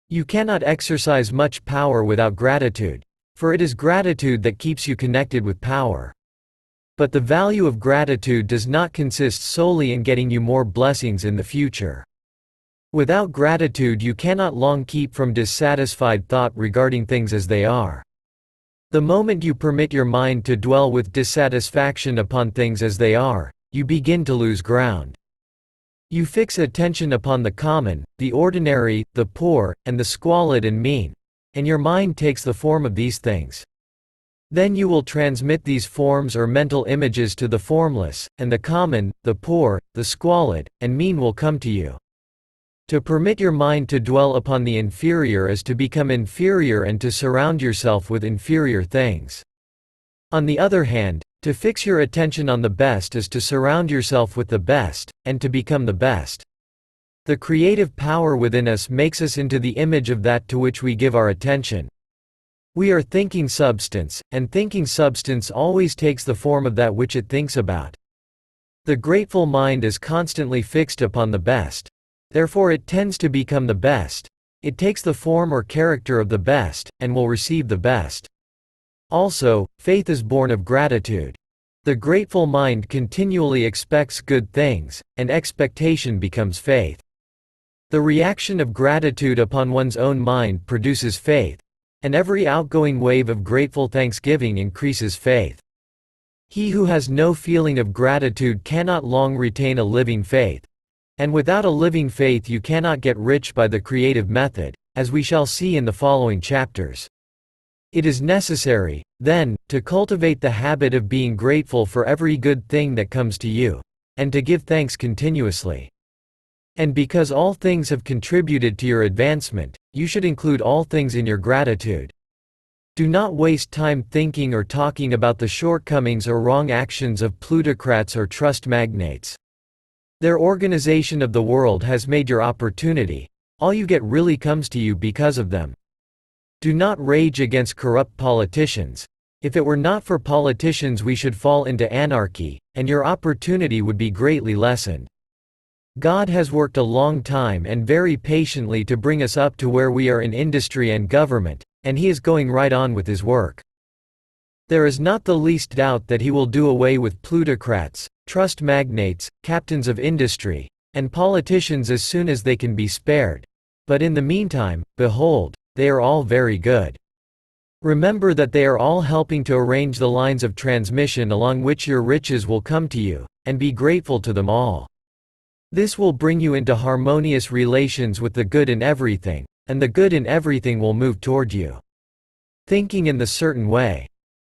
You cannot exercise much power without gratitude, for it is gratitude that keeps you connected with power. But the value of gratitude does not consist solely in getting you more blessings in the future. Without gratitude you cannot long keep from dissatisfied thought regarding things as they are. The moment you permit your mind to dwell with dissatisfaction upon things as they are, you begin to lose ground. You fix attention upon the common, the ordinary, the poor, and the squalid and mean, and your mind takes the form of these things. Then you will transmit these forms or mental images to the formless, and the common, the poor, the squalid, and mean will come to you. To permit your mind to dwell upon the inferior is to become inferior and to surround yourself with inferior things. On the other hand, to fix your attention on the best is to surround yourself with the best, and to become the best. The creative power within us makes us into the image of that to which we give our attention. We are thinking substance, and thinking substance always takes the form of that which it thinks about. The grateful mind is constantly fixed upon the best. Therefore it tends to become the best. It takes the form or character of the best, and will receive the best. Also, faith is born of gratitude. The grateful mind continually expects good things, and expectation becomes faith. The reaction of gratitude upon one's own mind produces faith, and every outgoing wave of grateful thanksgiving increases faith. He who has no feeling of gratitude cannot long retain a living faith. And without a living faith you cannot get rich by the creative method, as we shall see in the following chapters. It is necessary, then, to cultivate the habit of being grateful for every good thing that comes to you, and to give thanks continuously. And because all things have contributed to your advancement, you should include all things in your gratitude. Do not waste time thinking or talking about the shortcomings or wrong actions of plutocrats or trust magnates. Their organization of the world has made your opportunity. All you get really comes to you because of them. Do not rage against corrupt politicians. If it were not for politicians we should fall into anarchy, and your opportunity would be greatly lessened. God has worked a long time and very patiently to bring us up to where we are in industry and government, and He is going right on with His work. There is not the least doubt that He will do away with plutocrats, trust magnates, captains of industry, and politicians as soon as they can be spared. But in the meantime, behold, they are all very good. Remember that they are all helping to arrange the lines of transmission along which your riches will come to you, and be grateful to them all. This will bring you into harmonious relations with the good in everything, and the good in everything will move toward you. Thinking in the certain way.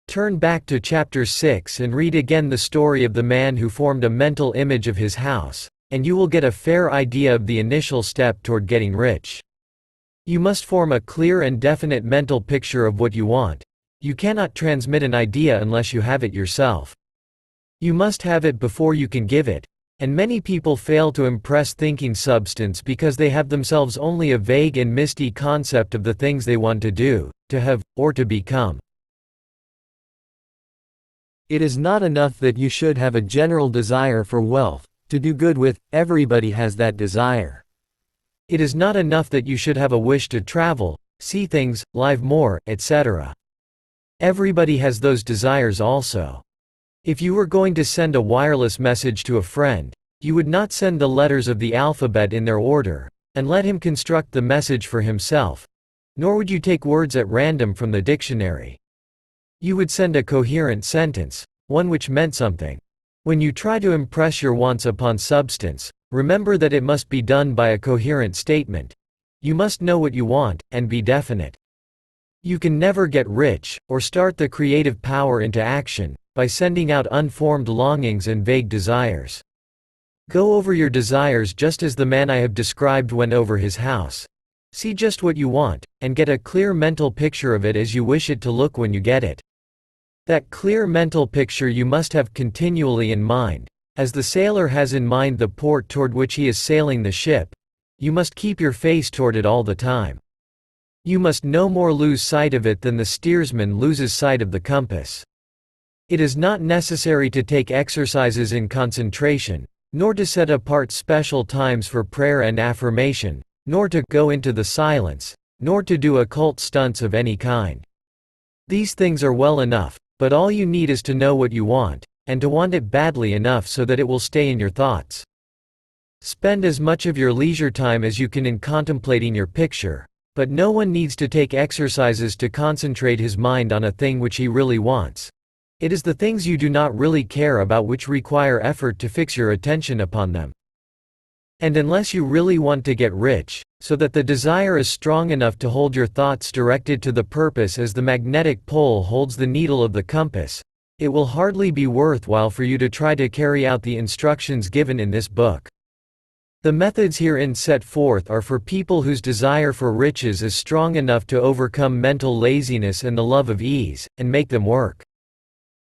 Turn back to chapter 6 and read again the story of the man who formed a mental image of his house, and you will get a fair idea of the initial step toward getting rich. You must form a clear and definite mental picture of what you want. You cannot transmit an idea unless you have it yourself. You must have it before you can give it, and many people fail to impress thinking substance because they have themselves only a vague and misty concept of the things they want to do, to have, or to become. It is not enough that you should have a general desire for wealth, to do good with. Everybody has that desire. It is not enough that you should have a wish to travel, see things, live more, etc. Everybody has those desires also. If you were going to send a wireless message to a friend, you would not send the letters of the alphabet in their order, and let him construct the message for himself, nor would you take words at random from the dictionary. You would send a coherent sentence, one which meant something. When you try to impress your wants upon substance, remember that it must be done by a coherent statement. You must know what you want, and be definite. You can never get rich, or start the creative power into action, by sending out unformed longings and vague desires. Go over your desires just as the man I have described went over his house. See just what you want, and get a clear mental picture of it as you wish it to look when you get it. That clear mental picture you must have continually in mind. As the sailor has in mind the port toward which he is sailing the ship, you must keep your face toward it all the time. You must no more lose sight of it than the steersman loses sight of the compass. It is not necessary to take exercises in concentration, nor to set apart special times for prayer and affirmation, nor to go into the silence, nor to do occult stunts of any kind. These things are well enough, but all you need is to know what you want, and to want it badly enough so that it will stay in your thoughts. Spend as much of your leisure time as you can in contemplating your picture, but no one needs to take exercises to concentrate his mind on a thing which he really wants. It is the things you do not really care about which require effort to fix your attention upon them. And unless you really want to get rich, so that the desire is strong enough to hold your thoughts directed to the purpose as the magnetic pole holds the needle of the compass, it will hardly be worthwhile for you to try to carry out the instructions given in this book. The methods herein set forth are for people whose desire for riches is strong enough to overcome mental laziness and the love of ease, and make them work.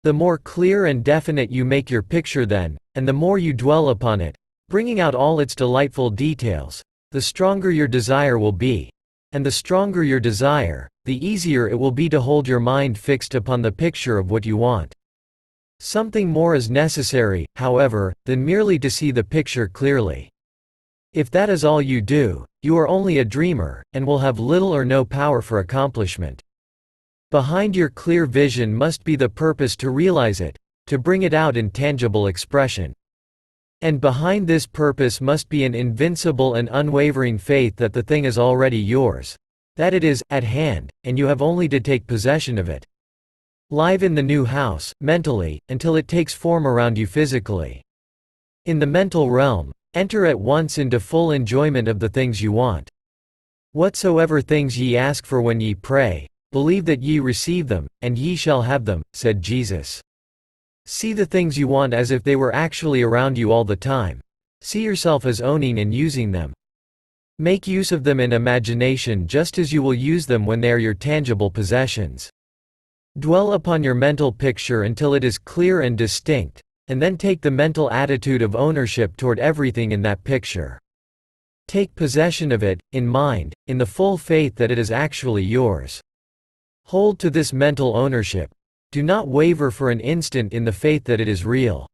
The more clear and definite you make your picture then, and the more you dwell upon it, bringing out all its delightful details, the stronger your desire will be. And the stronger your desire, the easier it will be to hold your mind fixed upon the picture of what you want. Something more is necessary, however, than merely to see the picture clearly. If that is all you do, you are only a dreamer, and will have little or no power for accomplishment. Behind your clear vision must be the purpose to realize it, to bring it out in tangible expression. And behind this purpose must be an invincible and unwavering faith that the thing is already yours, that it is at hand, and you have only to take possession of it. Live in the new house, mentally, until it takes form around you physically. In the mental realm, enter at once into full enjoyment of the things you want. Whatsoever things ye ask for when ye pray, believe that ye receive them, and ye shall have them, said Jesus. See the things you want as if they were actually around you all the time. See yourself as owning and using them. Make use of them in imagination just as you will use them when they are your tangible possessions. Dwell upon your mental picture until it is clear and distinct, and then take the mental attitude of ownership toward everything in that picture. Take possession of it, in mind, in the full faith that it is actually yours. Hold to this mental ownership. Do not waver for an instant in the faith that it is real.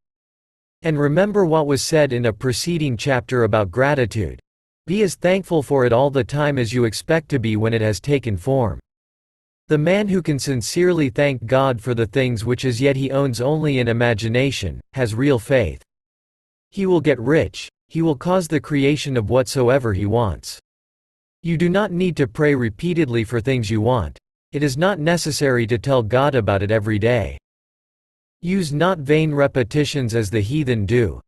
And remember what was said in a preceding chapter about gratitude. Be as thankful for it all the time as you expect to be when it has taken form. The man who can sincerely thank God for the things which as yet he owns only in imagination, has real faith. He will get rich, He will cause the creation of whatsoever He wants. You do not need to pray repeatedly for things you want. It is not necessary to tell God about it every day. Use not vain repetitions as the heathen do,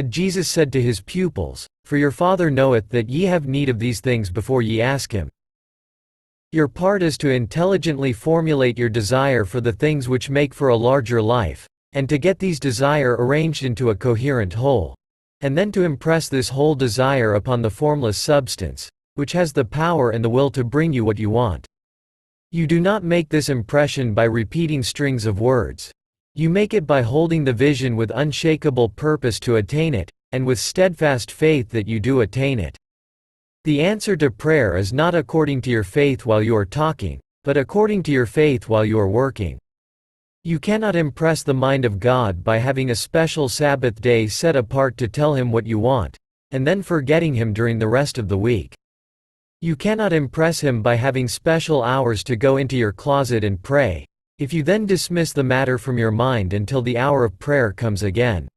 Jesus said to His pupils, for your Father knoweth that ye have need of these things before ye ask Him. Your part is to intelligently formulate your desire for the things which make for a larger life, and to get these desire arranged into a coherent whole, and then to impress this whole desire upon the formless substance, which has the power and the will to bring you what you want. You do not make this impression by repeating strings of words. You make it by holding the vision with unshakable purpose to attain it, and with steadfast faith that you do attain it. The answer to prayer is not according to your faith while you are talking, but according to your faith while you are working. You cannot impress the mind of God by having a special Sabbath day set apart to tell Him what you want, and then forgetting Him during the rest of the week. You cannot impress Him by having special hours to go into your closet and pray, if you then dismiss the matter from your mind until the hour of prayer comes again.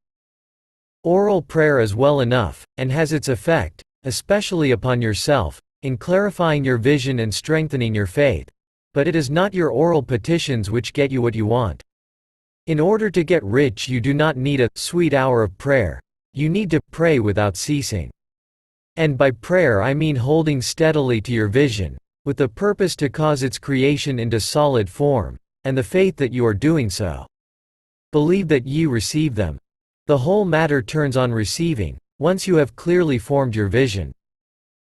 Oral prayer is well enough, and has its effect, especially upon yourself, in clarifying your vision and strengthening your faith, but it is not your oral petitions which get you what you want. In order to get rich, you do not need a sweet hour of prayer. You need to pray without ceasing. And by prayer I mean holding steadily to your vision, with the purpose to cause its creation into solid form, and the faith that you are doing so. Believe that ye receive them. The whole matter turns on receiving, once you have clearly formed your vision.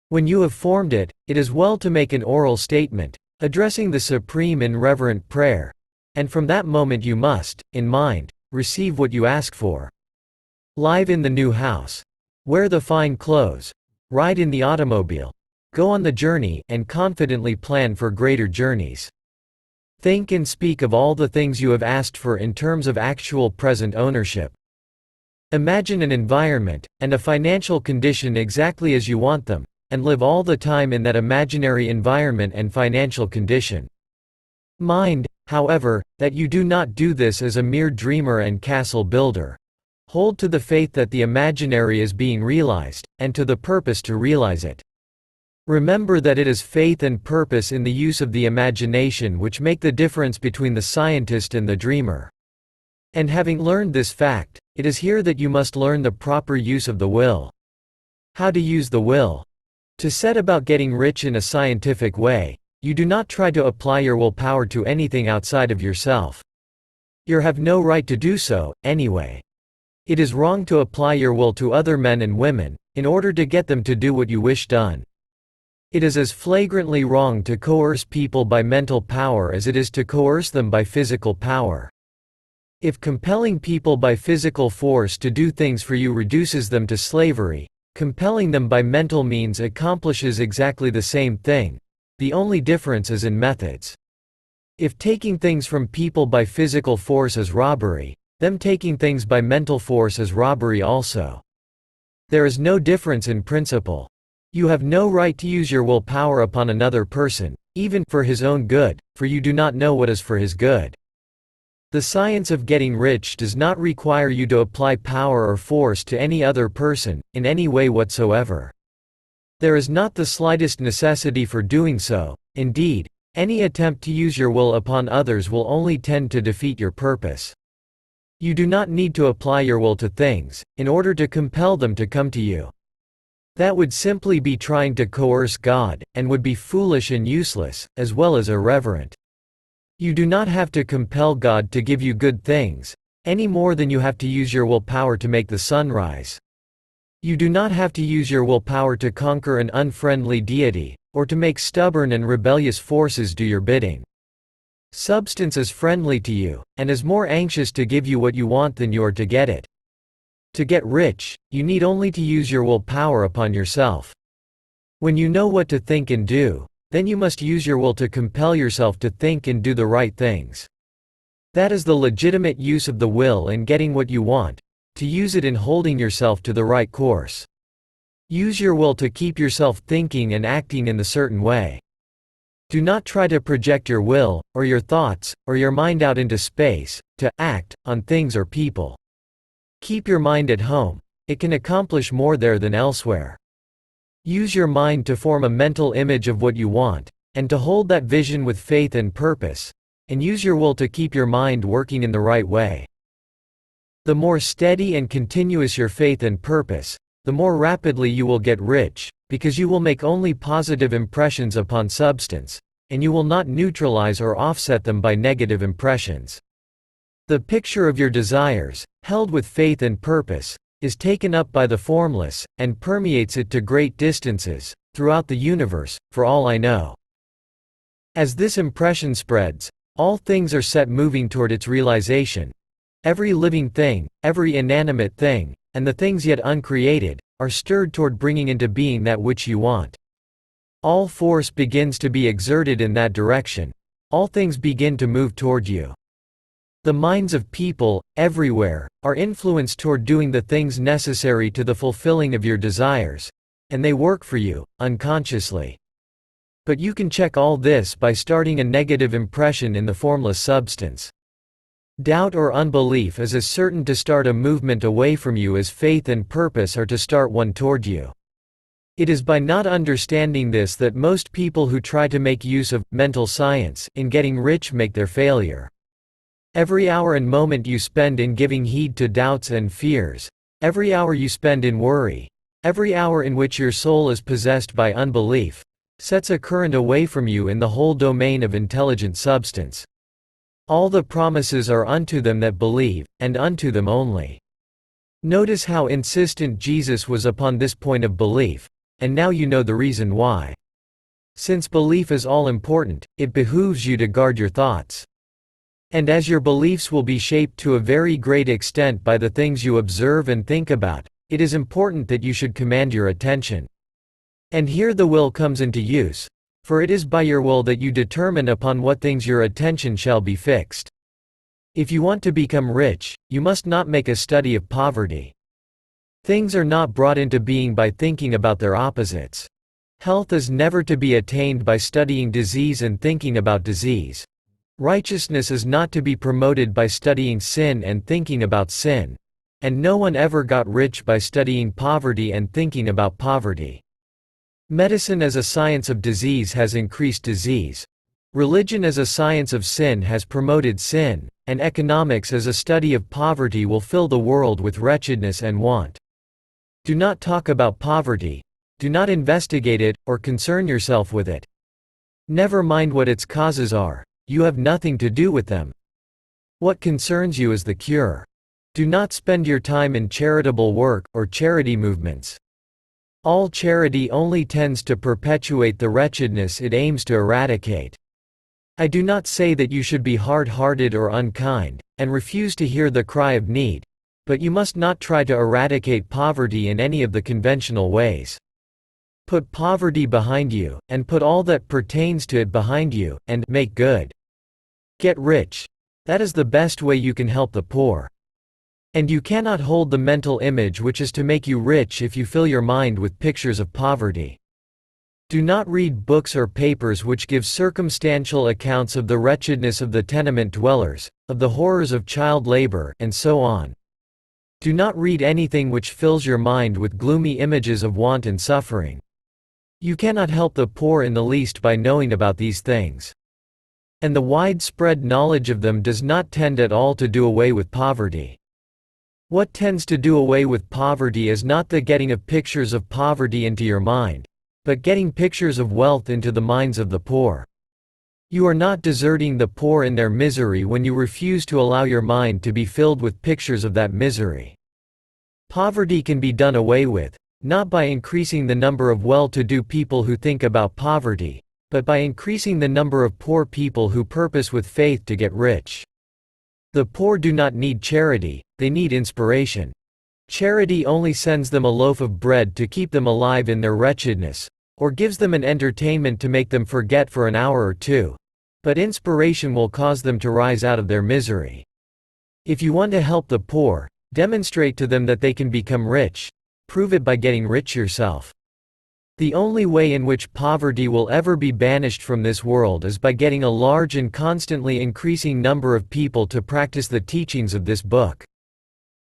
When you have formed it, it is well to make an oral statement, addressing the supreme in reverent prayer, and from that moment you must, in mind, receive what you ask for. Live in the new house. Wear the fine clothes. Ride in the automobile. Go on the journey, and confidently plan for greater journeys. Think and speak of all the things you have asked for in terms of actual present ownership. Imagine an environment, and a financial condition exactly as you want them, and live all the time in that imaginary environment and financial condition. Mind, however, that you do not do this as a mere dreamer and castle builder. Hold to the faith that the imaginary is being realized, and to the purpose to realize it. Remember that it is faith and purpose in the use of the imagination which make the difference between the scientist and the dreamer. And having learned this fact, it is here that you must learn the proper use of the will. How to use the will. To set about getting rich in a scientific way, you do not try to apply your willpower to anything outside of yourself. You have no right to do so, anyway. It is wrong to apply your will to other men and women, in order to get them to do what you wish done. It is as flagrantly wrong to coerce people by mental power as it is to coerce them by physical power. If compelling people by physical force to do things for you reduces them to slavery, compelling them by mental means accomplishes exactly the same thing. The only difference is in methods. If taking things from people by physical force is robbery, them taking things by mental force is robbery also. There is no difference in principle. You have no right to use your willpower upon another person, even for his own good, for you do not know what is for his good. The science of getting rich does not require you to apply power or force to any other person, in any way whatsoever. There is not the slightest necessity for doing so. Indeed, any attempt to use your will upon others will only tend to defeat your purpose. You do not need to apply your will to things, in order to compel them to come to you. That would simply be trying to coerce God, and would be foolish and useless, as well as irreverent. You do not have to compel God to give you good things, any more than you have to use your willpower to make the sun rise. You do not have to use your willpower to conquer an unfriendly deity, or to make stubborn and rebellious forces do your bidding. Substance is friendly to you, and is more anxious to give you what you want than you are to get it. To get rich, you need only to use your willpower upon yourself. When you know what to think and do, then you must use your will to compel yourself to think and do the right things. That is the legitimate use of the will in getting what you want, to use it in holding yourself to the right course. Use your will to keep yourself thinking and acting in the certain way. Do not try to project your will, or your thoughts, or your mind out into space, to act on things or people. Keep your mind at home, it can accomplish more there than elsewhere. Use your mind to form a mental image of what you want, and to hold that vision with faith and purpose, and use your will to keep your mind working in the right way. The more steady and continuous your faith and purpose, the more rapidly you will get rich, because you will make only positive impressions upon substance, and you will not neutralize or offset them by negative impressions. The picture of your desires, held with faith and purpose, is taken up by the formless, and permeates it to great distances, throughout the universe, for all I know. As this impression spreads, all things are set moving toward its realization. Every living thing, every inanimate thing, and the things yet uncreated, are stirred toward bringing into being that which you want. All force begins to be exerted in that direction. All things begin to move toward you. The minds of people, everywhere, are influenced toward doing the things necessary to the fulfilling of your desires, and they work for you, unconsciously. But you can check all this by starting a negative impression in the formless substance. Doubt or unbelief is as certain to start a movement away from you as faith and purpose are to start one toward you. It is by not understanding this that most people who try to make use of mental science in getting rich make their failure. Every hour and moment you spend in giving heed to doubts and fears, every hour you spend in worry, every hour in which your soul is possessed by unbelief, sets a current away from you in the whole domain of intelligent substance. All the promises are unto them that believe, and unto them only. Notice how insistent Jesus was upon this point of belief, and now you know the reason why. Since belief is all important, it behooves you to guard your thoughts. And as your beliefs will be shaped to a very great extent by the things you observe and think about, it is important that you should command your attention. And here the will comes into use, for it is by your will that you determine upon what things your attention shall be fixed. If you want to become rich, you must not make a study of poverty. Things are not brought into being by thinking about their opposites. Health is never to be attained by studying disease and thinking about disease. Righteousness is not to be promoted by studying sin and thinking about sin. And no one ever got rich by studying poverty and thinking about poverty. Medicine as a science of disease has increased disease. Religion as a science of sin has promoted sin, and economics as a study of poverty will fill the world with wretchedness and want. Do not talk about poverty. Do not investigate it, or concern yourself with it. Never mind what its causes are. You have nothing to do with them. What concerns you is the cure. Do not spend your time in charitable work, or charity movements. All charity only tends to perpetuate the wretchedness it aims to eradicate. I do not say that you should be hard-hearted or unkind, and refuse to hear the cry of need, but you must not try to eradicate poverty in any of the conventional ways. Put poverty behind you, and put all that pertains to it behind you, and make good. Get rich. That is the best way you can help the poor. And you cannot hold the mental image which is to make you rich if you fill your mind with pictures of poverty. Do not read books or papers which give circumstantial accounts of the wretchedness of the tenement dwellers, of the horrors of child labor, and so on. Do not read anything which fills your mind with gloomy images of want and suffering. You cannot help the poor in the least by knowing about these things. And the widespread knowledge of them does not tend at all to do away with poverty. What tends to do away with poverty is not the getting of pictures of poverty into your mind, but getting pictures of wealth into the minds of the poor. You are not deserting the poor in their misery when you refuse to allow your mind to be filled with pictures of that misery. Poverty can be done away with, not by increasing the number of well-to-do people who think about poverty, but by increasing the number of poor people who purpose with faith to get rich. The poor do not need charity, they need inspiration. Charity only sends them a loaf of bread to keep them alive in their wretchedness, or gives them an entertainment to make them forget for an hour or two. But inspiration will cause them to rise out of their misery. If you want to help the poor, demonstrate to them that they can become rich. Prove it by getting rich yourself. The only way in which poverty will ever be banished from this world is by getting a large and constantly increasing number of people to practice the teachings of this book.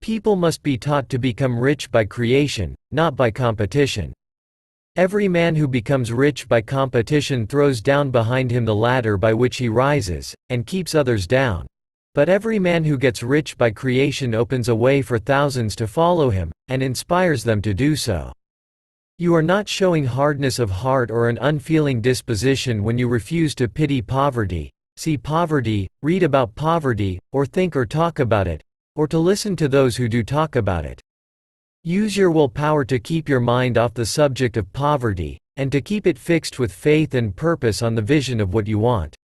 People must be taught to become rich by creation, not by competition. Every man who becomes rich by competition throws down behind him the ladder by which he rises, and keeps others down. But every man who gets rich by creation opens a way for thousands to follow him, and inspires them to do so. You are not showing hardness of heart or an unfeeling disposition when you refuse to pity poverty, see poverty, read about poverty, or think or talk about it, or to listen to those who do talk about it. Use your willpower to keep your mind off the subject of poverty, and to keep it fixed with faith and purpose on the vision of what you want.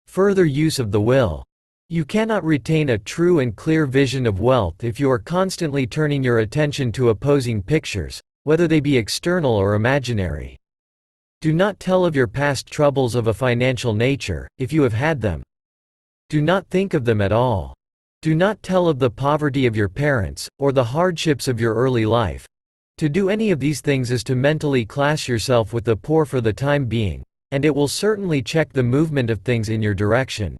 Further use of the will. You cannot retain a true and clear vision of wealth if you are constantly turning your attention to opposing pictures, whether they be external or imaginary. Do not tell of your past troubles of a financial nature, if you have had them. Do not think of them at all. Do not tell of the poverty of your parents, or the hardships of your early life. To do any of these things is to mentally class yourself with the poor for the time being, and it will certainly check the movement of things in your direction.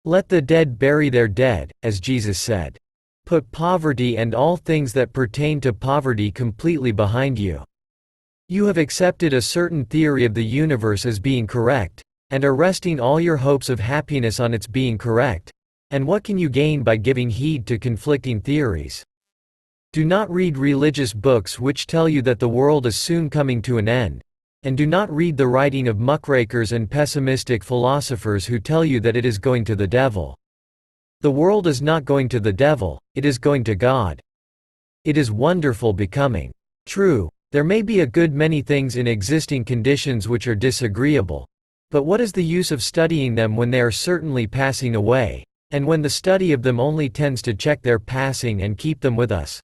Let the dead bury their dead, as Jesus said. Put poverty and all things that pertain to poverty completely behind you. You have accepted a certain theory of the universe as being correct, and are resting all your hopes of happiness on its being correct. And what can you gain by giving heed to conflicting theories? Do not read religious books which tell you that the world is soon coming to an end, and do not read the writing of muckrakers and pessimistic philosophers who tell you that it is going to the devil. The world is not going to the devil, it is going to God. It is wonderful becoming. True, there may be a good many things in existing conditions which are disagreeable, but what is the use of studying them when they are certainly passing away, and when the study of them only tends to check their passing and keep them with us?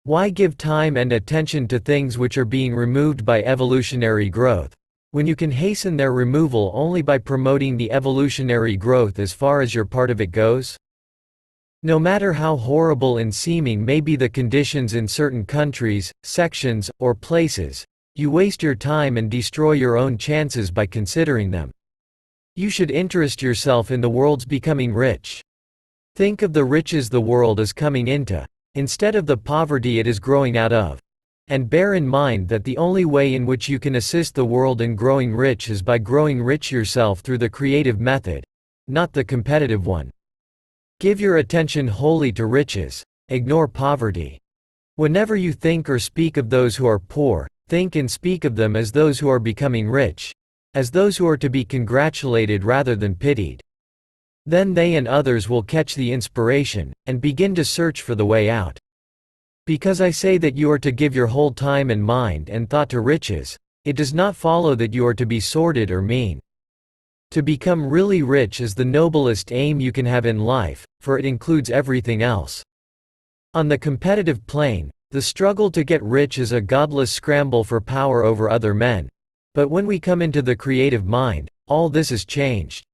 Why give time and attention to things which are being removed by evolutionary growth, when you can hasten their removal only by promoting the evolutionary growth as far as your part of it goes? No matter how horrible in seeming may be the conditions in certain countries, sections, or places, you waste your time and destroy your own chances by considering them. You should interest yourself in the world's becoming rich. Think of the riches the world is coming into, instead of the poverty it is growing out of. And bear in mind that the only way in which you can assist the world in growing rich is by growing rich yourself through the creative method, not the competitive one. Give your attention wholly to riches, ignore poverty. Whenever you think or speak of those who are poor, think and speak of them as those who are becoming rich, as those who are to be congratulated rather than pitied. Then they and others will catch the inspiration, and begin to search for the way out. Because I say that you are to give your whole time and mind and thought to riches, it does not follow that you are to be sordid or mean. To become really rich is the noblest aim you can have in life, for it includes everything else. On the competitive plane, the struggle to get rich is a godless scramble for power over other men. But when we come into the creative mind, all this is changed.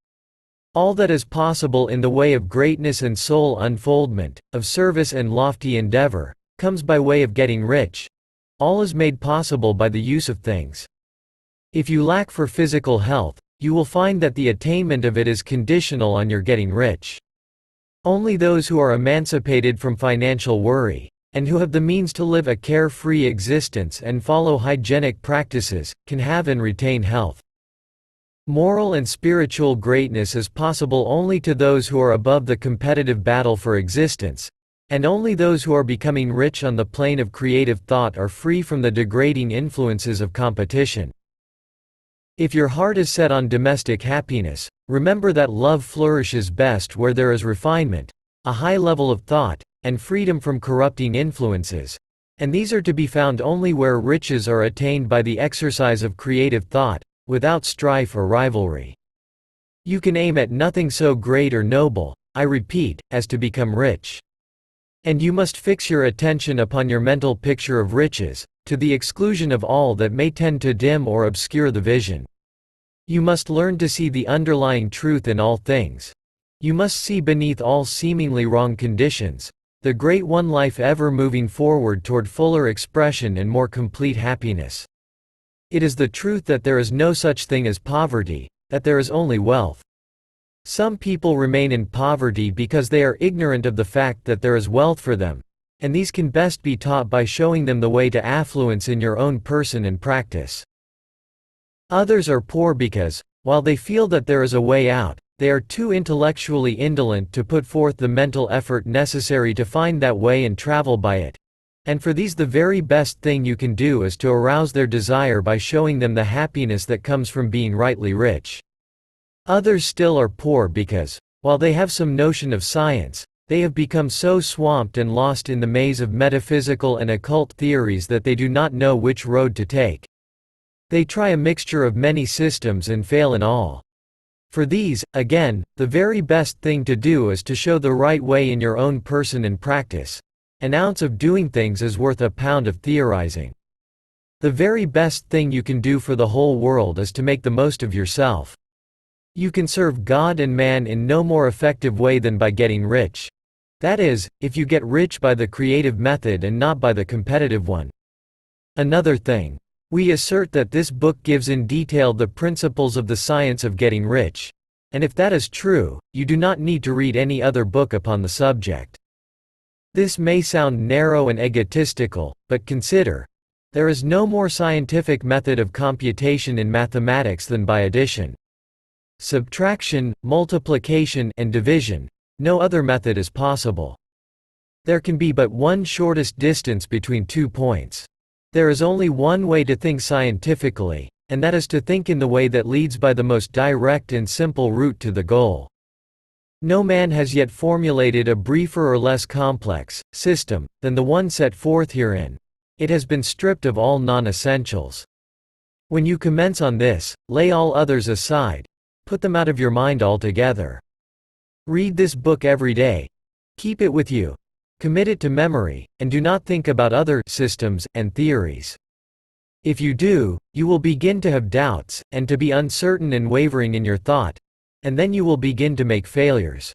All that is possible in the way of greatness and soul unfoldment, of service and lofty endeavor, comes by way of getting rich. All is made possible by the use of things. If you lack for physical health, you will find that the attainment of it is conditional on your getting rich. Only those who are emancipated from financial worry, and who have the means to live a carefree existence and follow hygienic practices, can have and retain health. Moral and spiritual greatness is possible only to those who are above the competitive battle for existence, and only those who are becoming rich on the plane of creative thought are free from the degrading influences of competition. If your heart is set on domestic happiness, remember that love flourishes best where there is refinement, a high level of thought, and freedom from corrupting influences, and these are to be found only where riches are attained by the exercise of creative thought, without strife or rivalry. You can aim at nothing so great or noble, I repeat, as to become rich. And you must fix your attention upon your mental picture of riches, to the exclusion of all that may tend to dim or obscure the vision. You must learn to see the underlying truth in all things. You must see beneath all seemingly wrong conditions, the great one life ever moving forward toward fuller expression and more complete happiness. It is the truth that there is no such thing as poverty, that there is only wealth. Some people remain in poverty because they are ignorant of the fact that there is wealth for them, and these can best be taught by showing them the way to affluence in your own person and practice. Others are poor because, while they feel that there is a way out, they are too intellectually indolent to put forth the mental effort necessary to find that way and travel by it. And for these, the very best thing you can do is to arouse their desire by showing them the happiness that comes from being rightly rich. Others still are poor because, while they have some notion of science, they have become so swamped and lost in the maze of metaphysical and occult theories that they do not know which road to take. They try a mixture of many systems and fail in all. For these, again, the very best thing to do is to show the right way in your own person and practice. An ounce of doing things is worth a pound of theorizing. The very best thing you can do for the whole world is to make the most of yourself. You can serve God and man in no more effective way than by getting rich. That is, if you get rich by the creative method and not by the competitive one. Another thing. We assert that this book gives in detail the principles of the science of getting rich. And if that is true, you do not need to read any other book upon the subject. This may sound narrow and egotistical, but consider, there is no more scientific method of computation in mathematics than by addition, subtraction, multiplication, and division. No other method is possible. There can be but one shortest distance between 2 points. There is only one way to think scientifically, and that is to think in the way that leads by the most direct and simple route to the goal. No man has yet formulated a briefer or less complex system than the one set forth herein. It has been stripped of all non-essentials. When you commence on this, lay all others aside, put them out of your mind altogether. Read this book every day. Keep it with you. Commit it to memory, and do not think about other systems and theories. If you do, you will begin to have doubts, and to be uncertain and wavering in your thought, and then you will begin to make failures.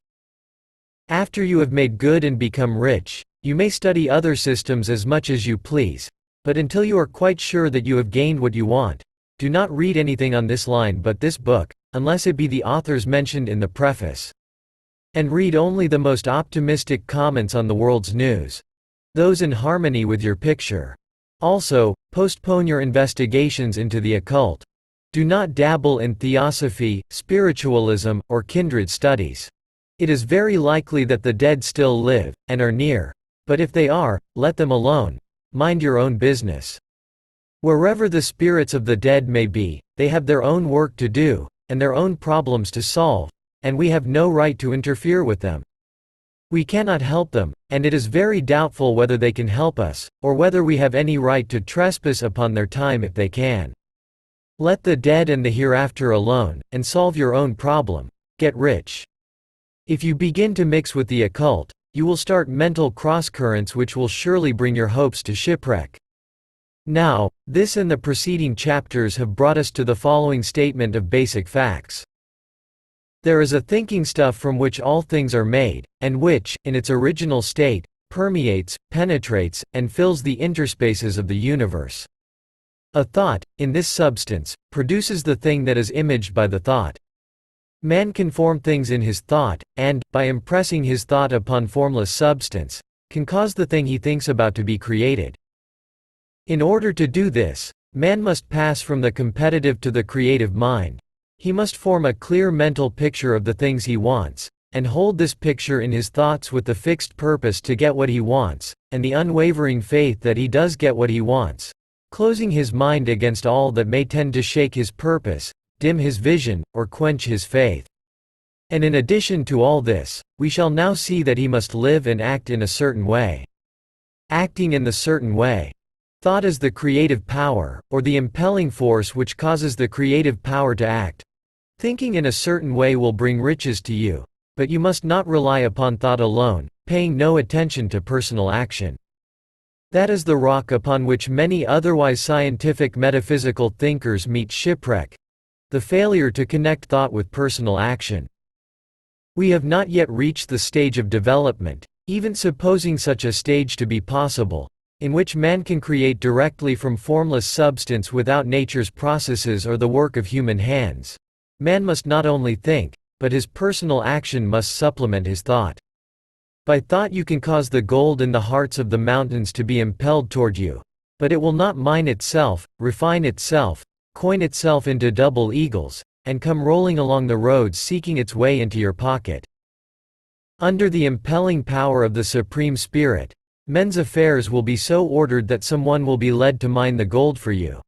After you have made good and become rich, you may study other systems as much as you please, but until you are quite sure that you have gained what you want, do not read anything on this line but this book, unless it be the authors mentioned in the preface. And read only the most optimistic comments on the world's news, those in harmony with your picture. Also, postpone your investigations into the occult. Do not dabble in theosophy, spiritualism, or kindred studies. It is very likely that the dead still live, and are near. But if they are, let them alone. Mind your own business. Wherever the spirits of the dead may be, they have their own work to do, and their own problems to solve, and we have no right to interfere with them. We cannot help them, and it is very doubtful whether they can help us, or whether we have any right to trespass upon their time if they can. Let the dead and the hereafter alone, and solve your own problem. Get rich. If you begin to mix with the occult, you will start mental cross-currents which will surely bring your hopes to shipwreck. Now, this and the preceding chapters have brought us to the following statement of basic facts. There is a thinking stuff from which all things are made, and which, in its original state, permeates, penetrates, and fills the interspaces of the universe. A thought, in this substance, produces the thing that is imaged by the thought. Man can form things in his thought, and, by impressing his thought upon formless substance, can cause the thing he thinks about to be created. In order to do this, man must pass from the competitive to the creative mind. He must form a clear mental picture of the things he wants, and hold this picture in his thoughts with the fixed purpose to get what he wants, and the unwavering faith that he does get what he wants, closing his mind against all that may tend to shake his purpose, dim his vision, or quench his faith. And in addition to all this, we shall now see that he must live and act in a certain way. Acting in the certain way. Thought is the creative power, or the impelling force which causes the creative power to act. Thinking in a certain way will bring riches to you, but you must not rely upon thought alone, paying no attention to personal action. That is the rock upon which many otherwise scientific metaphysical thinkers meet shipwreck. The failure to connect thought with personal action. We have not yet reached the stage of development, even supposing such a stage to be possible, in which man can create directly from formless substance without nature's processes or the work of human hands. Man must not only think, but his personal action must supplement his thought. By thought you can cause the gold in the hearts of the mountains to be impelled toward you, but it will not mine itself, refine itself, coin itself into double eagles, and come rolling along the roads seeking its way into your pocket. Under the impelling power of the Supreme Spirit, men's affairs will be so ordered that someone will be led to mine the gold for you.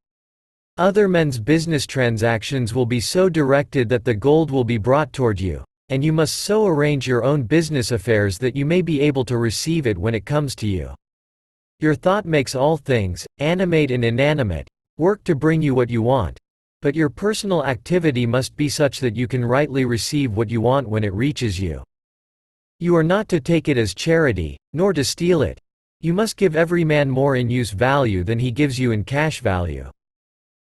Other men's business transactions will be so directed that the gold will be brought toward you, and you must so arrange your own business affairs that you may be able to receive it when it comes to you. Your thought makes all things, animate and inanimate, work to bring you what you want, but your personal activity must be such that you can rightly receive what you want when it reaches you. You are not to take it as charity, nor to steal it. You must give every man more in use value than he gives you in cash value.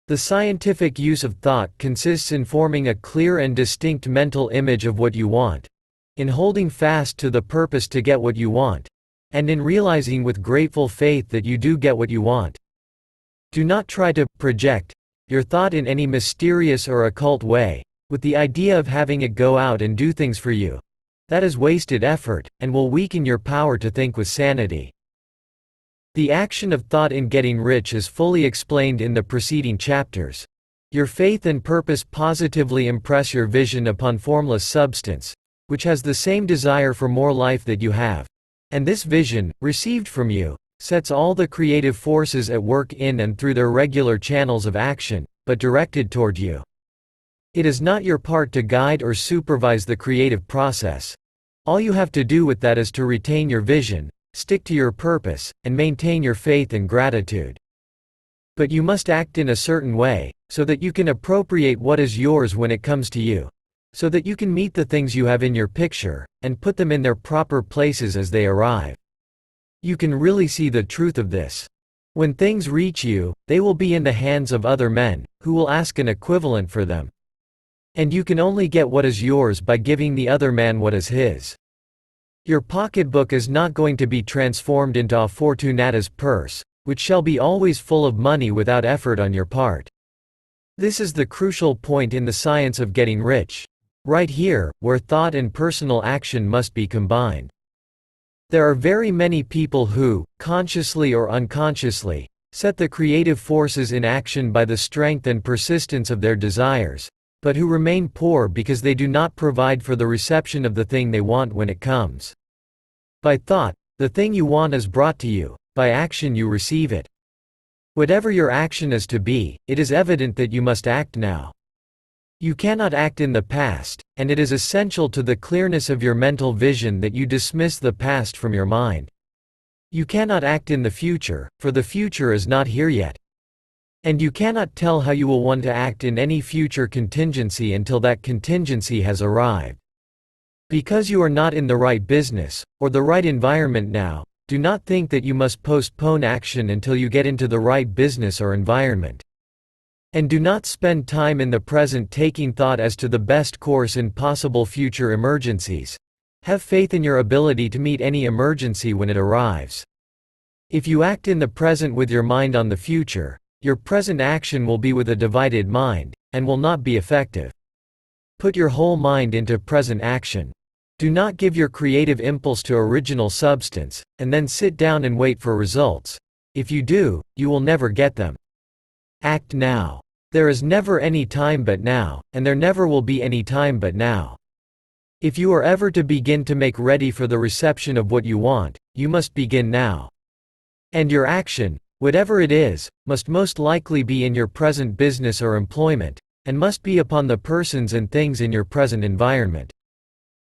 The scientific use of thought consists in forming a clear and distinct mental image of what you want, in holding fast to the purpose to get what you want, and in realizing with grateful faith that you do get what you want. Do not try to project your thought in any mysterious or occult way, with the idea of having it go out and do things for you. That is wasted effort, and will weaken your power to think with sanity. The action of thought in getting rich is fully explained in the preceding chapters. Your faith and purpose positively impress your vision upon formless substance, which has the same desire for more life that you have. And this vision, received from you, sets all the creative forces at work in and through their regular channels of action, but directed toward you. It is not your part to guide or supervise the creative process. All you have to do with that is to retain your vision, stick to your purpose, and maintain your faith and gratitude. But you must act in a certain way, so that you can appropriate what is yours when it comes to you, so that you can meet the things you have in your picture, and put them in their proper places as they arrive. You can really see the truth of this. When things reach you, they will be in the hands of other men, who will ask an equivalent for them. And you can only get what is yours by giving the other man what is his. Your pocketbook is not going to be transformed into a Fortunata's purse, which shall be always full of money without effort on your part. This is the crucial point in the science of getting rich. Right here, where thought and personal action must be combined. There are very many people who, consciously or unconsciously, set the creative forces in action by the strength and persistence of their desires, but who remain poor because they do not provide for the reception of the thing they want when it comes. By thought, the thing you want is brought to you, by action you receive it. Whatever your action is to be, it is evident that you must act now. You cannot act in the past, and it is essential to the clearness of your mental vision that you dismiss the past from your mind. You cannot act in the future, for the future is not here yet. And you cannot tell how you will want to act in any future contingency until that contingency has arrived. Because you are not in the right business, or the right environment now, do not think that you must postpone action until you get into the right business or environment. And do not spend time in the present taking thought as to the best course in possible future emergencies. Have faith in your ability to meet any emergency when it arrives. If you act in the present with your mind on the future, your present action will be with a divided mind, and will not be effective. Put your whole mind into present action. Do not give your creative impulse to original substance, and then sit down and wait for results. If you do, you will never get them. Act now. There is never any time but now, and there never will be any time but now. If you are ever to begin to make ready for the reception of what you want, you must begin now. And your action, whatever it is, must most likely be in your present business or employment, and must be upon the persons and things in your present environment.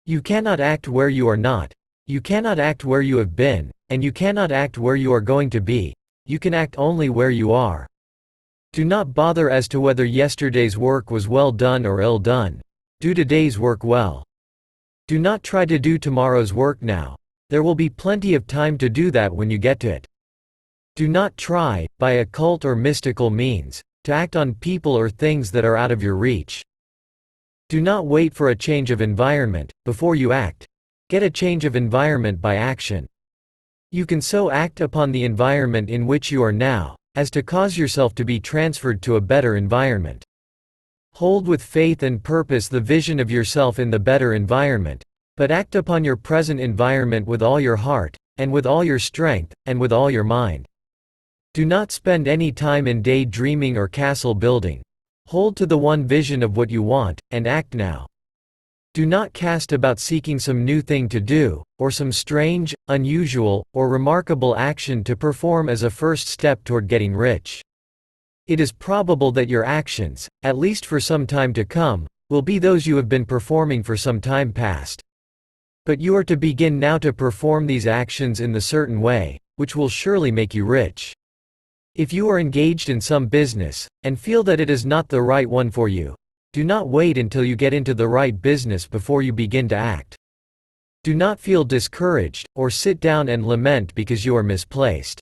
You cannot act where you are not, you cannot act where you have been, and you cannot act where you are going to be. You can act only where you are. Do not bother as to whether yesterday's work was well done or ill done. Do today's work well. Do not try to do tomorrow's work now. There will be plenty of time to do that when you get to it. Do not try, by occult or mystical means, to act on people or things that are out of your reach. Do not wait for a change of environment before you act. Get a change of environment by action. You can so act upon the environment in which you are now, as to cause yourself to be transferred to a better environment. Hold with faith and purpose the vision of yourself in the better environment, but act upon your present environment with all your heart, and with all your strength, and with all your mind. Do not spend any time in daydreaming or castle building. Hold to the one vision of what you want, and act now. Do not cast about seeking some new thing to do, or some strange, unusual, or remarkable action to perform as a first step toward getting rich. It is probable that your actions, at least for some time to come, will be those you have been performing for some time past. But you are to begin now to perform these actions in the certain way, which will surely make you rich. If you are engaged in some business, and feel that it is not the right one for you, do not wait until you get into the right business before you begin to act. Do not feel discouraged, or sit down and lament because you are misplaced.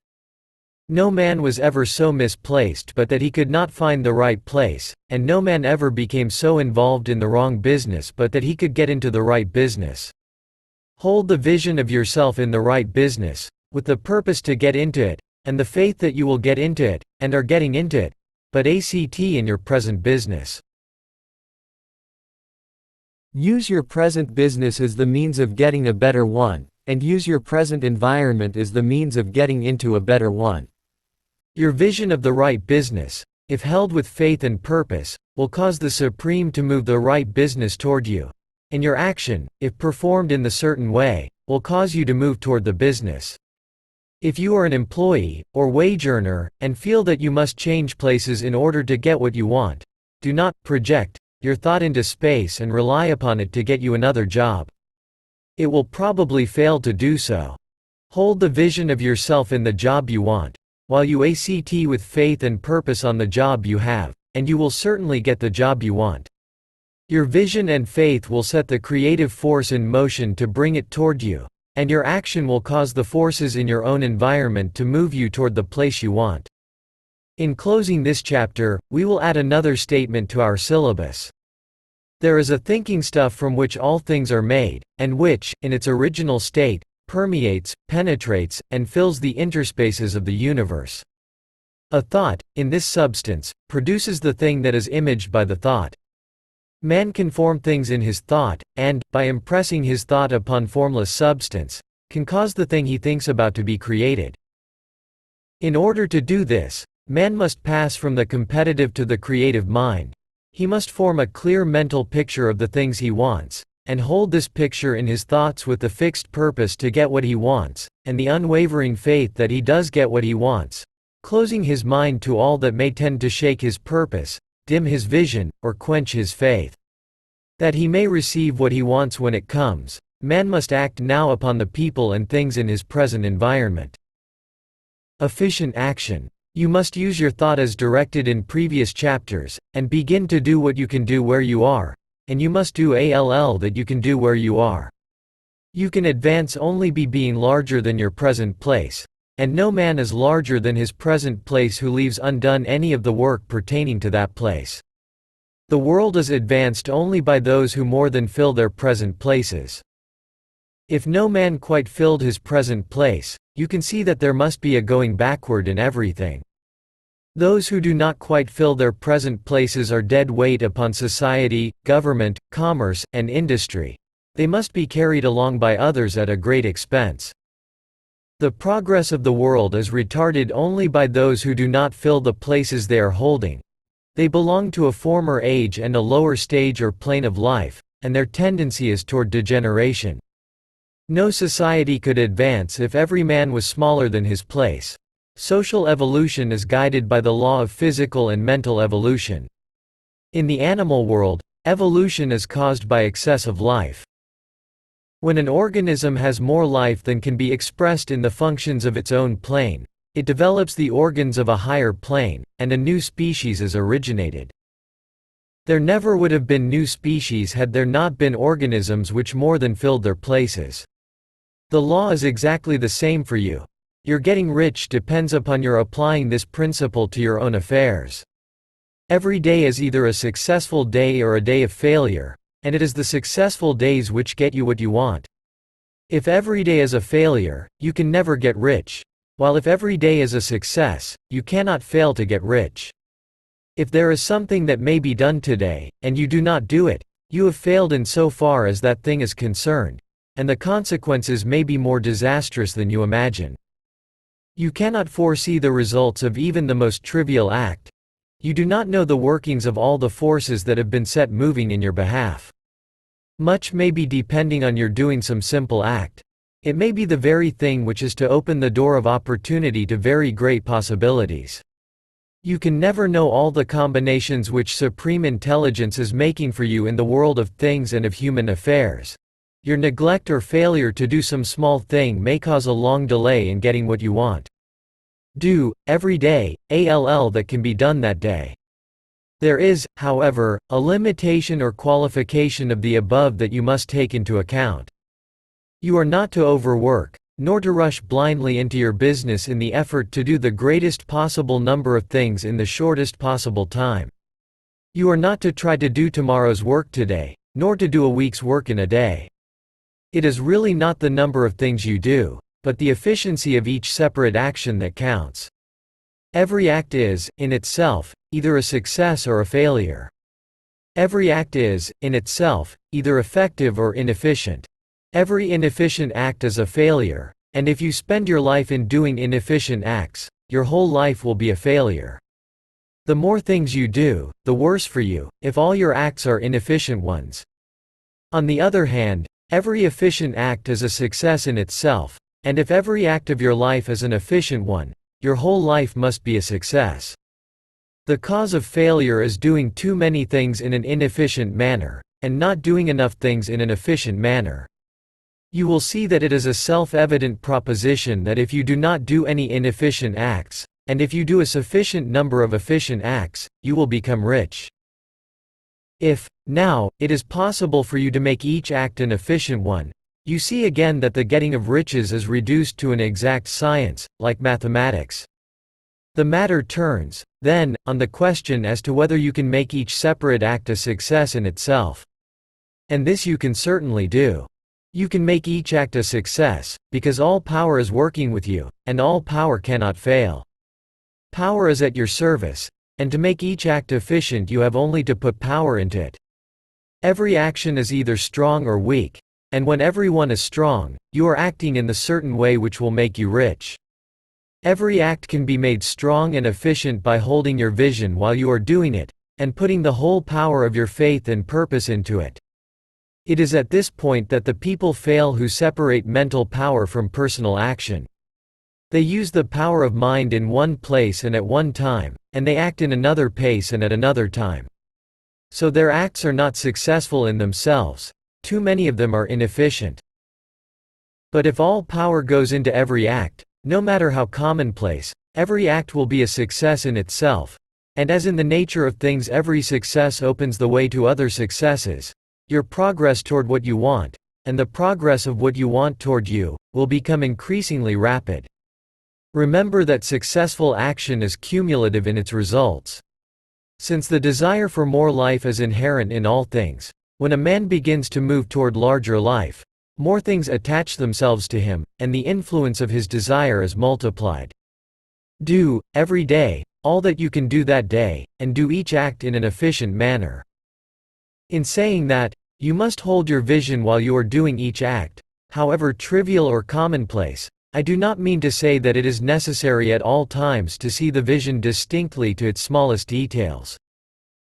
No man was ever so misplaced but that he could not find the right place, and no man ever became so involved in the wrong business but that he could get into the right business. Hold the vision of yourself in the right business, with the purpose to get into it, and the faith that you will get into it, and are getting into it, but act in your present business. Use your present business as the means of getting a better one, and use your present environment as the means of getting into a better one. Your vision of the right business, if held with faith and purpose, will cause the Supreme to move the right business toward you, and your action, if performed in the certain way, will cause you to move toward the business. If you are an employee, or wage earner, and feel that you must change places in order to get what you want, do not project your thought into space and rely upon it to get you another job. It will probably fail to do so. Hold the vision of yourself in the job you want, while you act with faith and purpose on the job you have, and you will certainly get the job you want. Your vision and faith will set the creative force in motion to bring it toward you, and your action will cause the forces in your own environment to move you toward the place you want. In closing this chapter, we will add another statement to our syllabus. There is a thinking stuff from which all things are made, and which, in its original state, permeates, penetrates, and fills the interspaces of the universe. A thought, in this substance, produces the thing that is imaged by the thought. Man can form things in his thought, and, by impressing his thought upon formless substance, can cause the thing he thinks about to be created. In order to do this, man must pass from the competitive to the creative mind. He must form a clear mental picture of the things he wants, and hold this picture in his thoughts with the fixed purpose to get what he wants, and the unwavering faith that he does get what he wants, closing his mind to all that may tend to shake his purpose, dim his vision, or quench his faith. That he may receive what he wants when it comes, man must act now upon the people and things in his present environment. Efficient action. You must use your thought as directed in previous chapters, and begin to do what you can do where you are, and you must do all that you can do where you are. You can advance only by being larger than your present place, and no man is larger than his present place who leaves undone any of the work pertaining to that place. The world is advanced only by those who more than fill their present places. If no man quite filled his present place, you can see that there must be a going backward in everything. Those who do not quite fill their present places are dead weight upon society, government, commerce, and industry. They must be carried along by others at a great expense. The progress of the world is retarded only by those who do not fill the places they are holding. They belong to a former age and a lower stage or plane of life, and their tendency is toward degeneration. No society could advance if every man was smaller than his place. Social evolution is guided by the law of physical and mental evolution. In the animal world, evolution is caused by excess of life. When an organism has more life than can be expressed in the functions of its own plane, it develops the organs of a higher plane, and a new species is originated. There never would have been new species had there not been organisms which more than filled their places. The law is exactly the same for you. Your getting rich depends upon your applying this principle to your own affairs. Every day is either a successful day or a day of failure, and it is the successful days which get you what you want. If every day is a failure, you can never get rich, while if every day is a success, you cannot fail to get rich. If there is something that may be done today, and you do not do it, you have failed in so far as that thing is concerned, and the consequences may be more disastrous than you imagine. You cannot foresee the results of even the most trivial act. You do not know the workings of all the forces that have been set moving in your behalf. Much may be depending on your doing some simple act. It may be the very thing which is to open the door of opportunity to very great possibilities. You can never know all the combinations which supreme intelligence is making for you in the world of things and of human affairs. Your neglect or failure to do some small thing may cause a long delay in getting what you want. Do, every day, all that can be done that day. There is, however, a limitation or qualification of the above that you must take into account. You are not to overwork, nor to rush blindly into your business in the effort to do the greatest possible number of things in the shortest possible time. You are not to try to do tomorrow's work today, nor to do a week's work in a day. It is really not the number of things you do, but the efficiency of each separate action that counts. Every act is, in itself, either a success or a failure. Every act is, in itself, either effective or inefficient. Every inefficient act is a failure, and if you spend your life in doing inefficient acts, your whole life will be a failure. The more things you do, the worse for you, if all your acts are inefficient ones. On the other hand, every efficient act is a success in itself, and if every act of your life is an efficient one, your whole life must be a success. The cause of failure is doing too many things in an inefficient manner, and not doing enough things in an efficient manner. You will see that it is a self-evident proposition that if you do not do any inefficient acts, and if you do a sufficient number of efficient acts, you will become rich. If, now, it is possible for you to make each act an efficient one, you see again that the getting of riches is reduced to an exact science, like mathematics. The matter turns, then, on the question as to whether you can make each separate act a success in itself. And this you can certainly do. You can make each act a success, because all power is working with you, and all power cannot fail. Power is at your service, and to make each act efficient you have only to put power into it. Every action is either strong or weak, and when every one is strong, you are acting in the certain way which will make you rich. Every act can be made strong and efficient by holding your vision while you are doing it, and putting the whole power of your faith and purpose into it. It is at this point that the people fail who separate mental power from personal action. They use the power of mind in one place and at one time, and they act in another pace and at another time. So their acts are not successful in themselves. Too many of them are inefficient. But if all power goes into every act, no matter how commonplace, every act will be a success in itself, and as in the nature of things every success opens the way to other successes, your progress toward what you want, and the progress of what you want toward you, will become increasingly rapid. Remember that successful action is cumulative in its results. Since the desire for more life is inherent in all things, when a man begins to move toward larger life, more things attach themselves to him, and the influence of his desire is multiplied. Do, every day, all that you can do that day, and do each act in an efficient manner. In saying that, you must hold your vision while you are doing each act, however trivial or commonplace. I do not mean to say that it is necessary at all times to see the vision distinctly to its smallest details.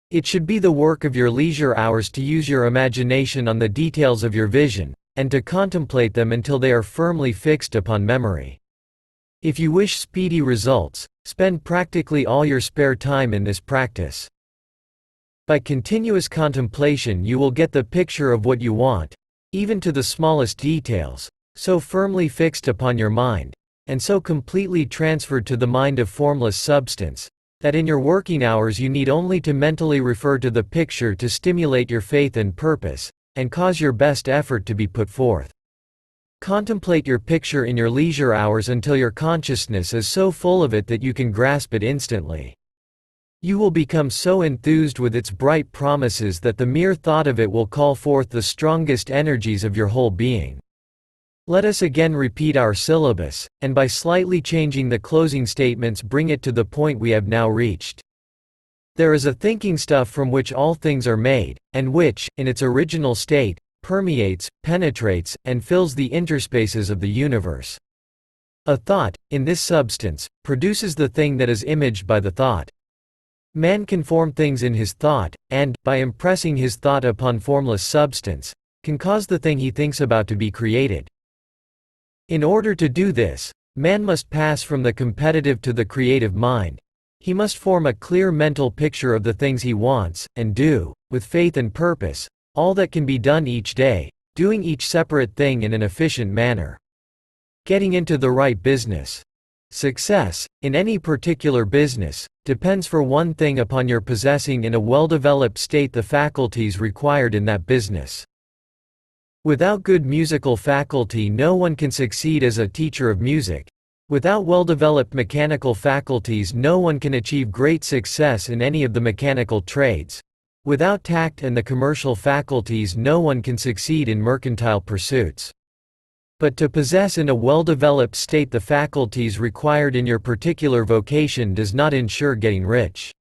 It should be the work of your leisure hours to use your imagination on the details of your vision, and to contemplate them until they are firmly fixed upon memory. If you wish speedy results, spend practically all your spare time in this practice. By continuous contemplation you will get the picture of what you want, even to the smallest details, so firmly fixed upon your mind, and so completely transferred to the mind of formless substance, that in your working hours you need only to mentally refer to the picture to stimulate your faith and purpose, and cause your best effort to be put forth. Contemplate your picture in your leisure hours until your consciousness is so full of it that you can grasp it instantly. You will become so enthused with its bright promises that the mere thought of it will call forth the strongest energies of your whole being. Let us again repeat our syllabus, and by slightly changing the closing statements bring it to the point we have now reached. There is a thinking stuff from which all things are made, and which, in its original state, permeates, penetrates, and fills the interspaces of the universe. A thought, in this substance, produces the thing that is imaged by the thought. Man can form things in his thought, and, by impressing his thought upon formless substance, can cause the thing he thinks about to be created. In order to do this, man must pass from the competitive to the creative mind. He must form a clear mental picture of the things he wants, and do, with faith and purpose, all that can be done each day, doing each separate thing in an efficient manner. Getting into the right business. Success, in any particular business, depends for one thing upon your possessing in a well-developed state the faculties required in that business. Without good musical faculty no one can succeed as a teacher of music. Without well-developed mechanical faculties no one can achieve great success in any of the mechanical trades. Without tact and the commercial faculties no one can succeed in mercantile pursuits. But to possess in a well-developed state the faculties required in your particular vocation does not ensure getting rich.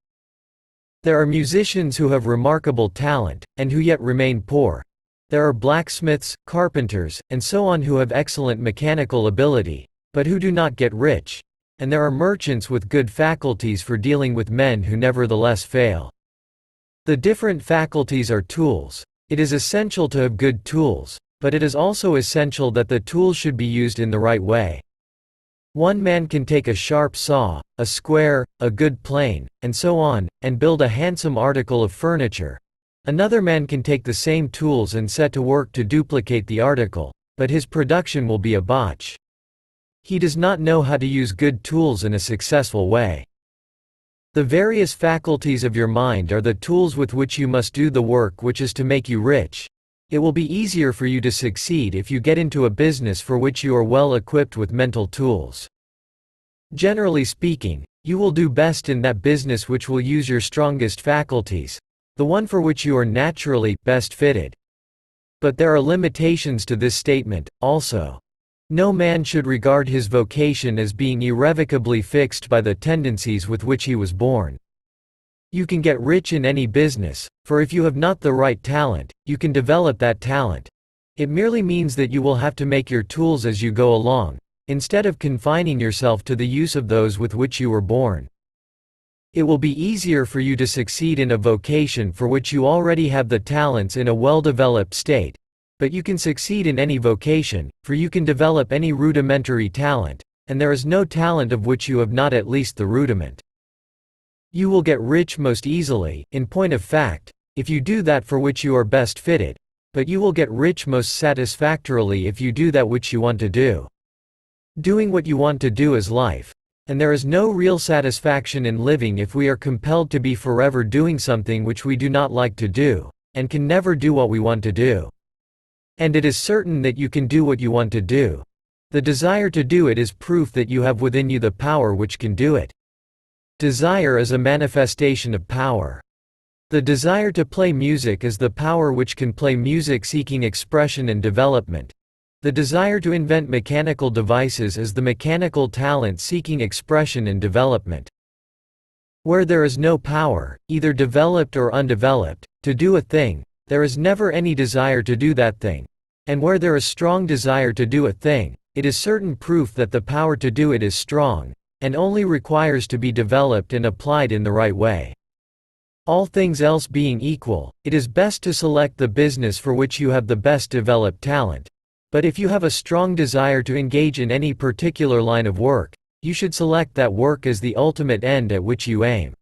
There are musicians who have remarkable talent, and who yet remain poor. There are blacksmiths, carpenters, and so on who have excellent mechanical ability, but who do not get rich. And there are merchants with good faculties for dealing with men who nevertheless fail. The different faculties are tools. It is essential to have good tools, but it is also essential that the tools should be used in the right way. One man can take a sharp saw, a square, a good plane, and so on, and build a handsome article of furniture. Another man can take the same tools and set to work to duplicate the article, but his production will be a botch. He does not know how to use good tools in a successful way. The various faculties of your mind are the tools with which you must do the work which is to make you rich. It will be easier for you to succeed if you get into a business for which you are well equipped with mental tools. Generally speaking, you will do best in that business which will use your strongest faculties, the one for which you are naturally best fitted. But there are limitations to this statement, also. No man should regard his vocation as being irrevocably fixed by the tendencies with which he was born. You can get rich in any business, for if you have not the right talent, you can develop that talent. It merely means that you will have to make your tools as you go along, instead of confining yourself to the use of those with which you were born. It will be easier for you to succeed in a vocation for which you already have the talents in a well-developed state. But you can succeed in any vocation, for you can develop any rudimentary talent, and there is no talent of which you have not at least the rudiment. You will get rich most easily, in point of fact, if you do that for which you are best fitted, but you will get rich most satisfactorily if you do that which you want to do. Doing what you want to do is life, and there is no real satisfaction in living if we are compelled to be forever doing something which we do not like to do, and can never do what we want to do. And it is certain that you can do what you want to do. The desire to do it is proof that you have within you the power which can do it. Desire is a manifestation of power. The desire to play music is the power which can play music seeking expression and development. The desire to invent mechanical devices is the mechanical talent seeking expression and development. Where there is no power, either developed or undeveloped, to do a thing, there is never any desire to do that thing. And where there is strong desire to do a thing, it is certain proof that the power to do it is strong, and only requires to be developed and applied in the right way. All things else being equal, it is best to select the business for which you have the best developed talent. But if you have a strong desire to engage in any particular line of work, you should select that work as the ultimate end at which you aim.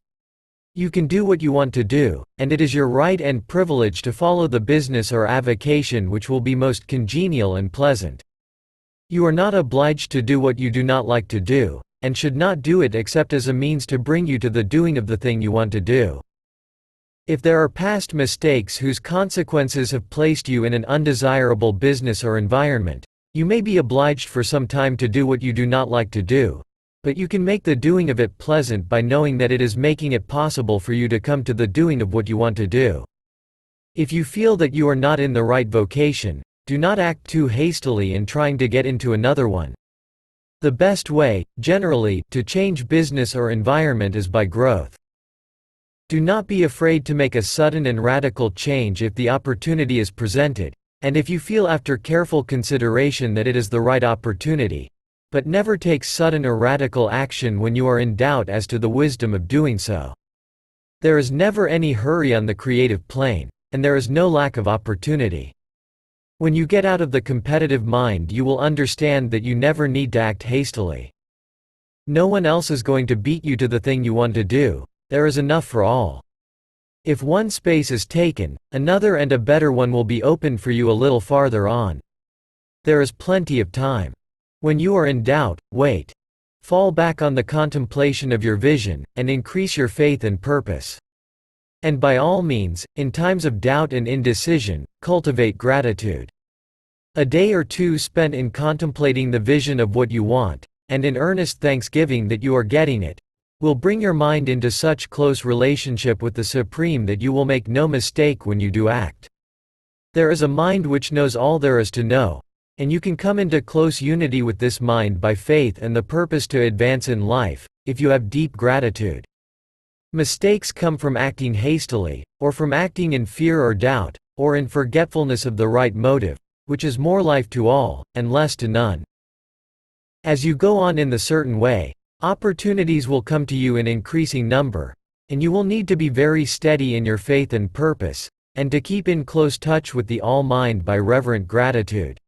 You can do what you want to do, and it is your right and privilege to follow the business or avocation which will be most congenial and pleasant. You are not obliged to do what you do not like to do, and should not do it except as a means to bring you to the doing of the thing you want to do. If there are past mistakes whose consequences have placed you in an undesirable business or environment, you may be obliged for some time to do what you do not like to do, but you can make the doing of it pleasant by knowing that it is making it possible for you to come to the doing of what you want to do. If you feel that you are not in the right vocation, do not act too hastily in trying to get into another one. The best way, generally, to change business or environment is by growth. Do not be afraid to make a sudden and radical change if the opportunity is presented, and if you feel after careful consideration that it is the right opportunity, but never take sudden or radical action when you are in doubt as to the wisdom of doing so. There is never any hurry on the creative plane, and there is no lack of opportunity. When you get out of the competitive mind, you will understand that you never need to act hastily. No one else is going to beat you to the thing you want to do. There is enough for all. If one space is taken, another and a better one will be opened for you a little farther on. There is plenty of time. When you are in doubt, wait. Fall back on the contemplation of your vision, and increase your faith and purpose. And by all means, in times of doubt and indecision, cultivate gratitude. A day or two spent in contemplating the vision of what you want, and in earnest thanksgiving that you are getting it, will bring your mind into such close relationship with the Supreme that you will make no mistake when you do act. There is a mind which knows all there is to know, and you can come into close unity with this mind by faith and the purpose to advance in life, if you have deep gratitude. Mistakes come from acting hastily, or from acting in fear or doubt, or in forgetfulness of the right motive, which is more life to all, and less to none. As you go on in the certain way, opportunities will come to you in increasing number, and you will need to be very steady in your faith and purpose, and to keep in close touch with the All-Mind by reverent gratitude.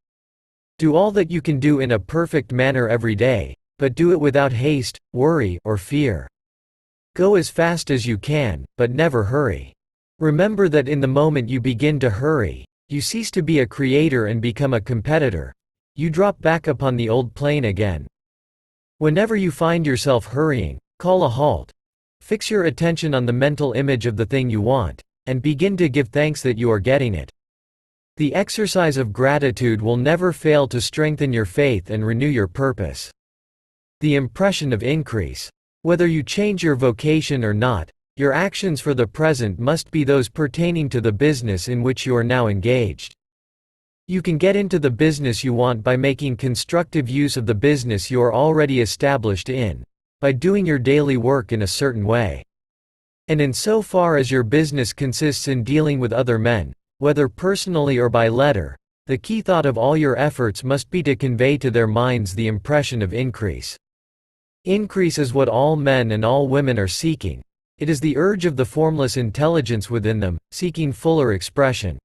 Do all that you can do in a perfect manner every day, but do it without haste, worry, or fear. Go as fast as you can, but never hurry. Remember that in the moment you begin to hurry, you cease to be a creator and become a competitor. You drop back upon the old plane again. Whenever you find yourself hurrying, call a halt. Fix your attention on the mental image of the thing you want, and begin to give thanks that you are getting it. The exercise of gratitude will never fail to strengthen your faith and renew your purpose. The impression of increase. Whether you change your vocation or not, your actions for the present must be those pertaining to the business in which you are now engaged. You can get into the business you want by making constructive use of the business you are already established in, by doing your daily work in a certain way. And in so far as your business consists in dealing with other men, whether personally or by letter, the key thought of all your efforts must be to convey to their minds the impression of increase. Increase is what all men and all women are seeking. It is the urge of the formless intelligence within them, seeking fuller expression.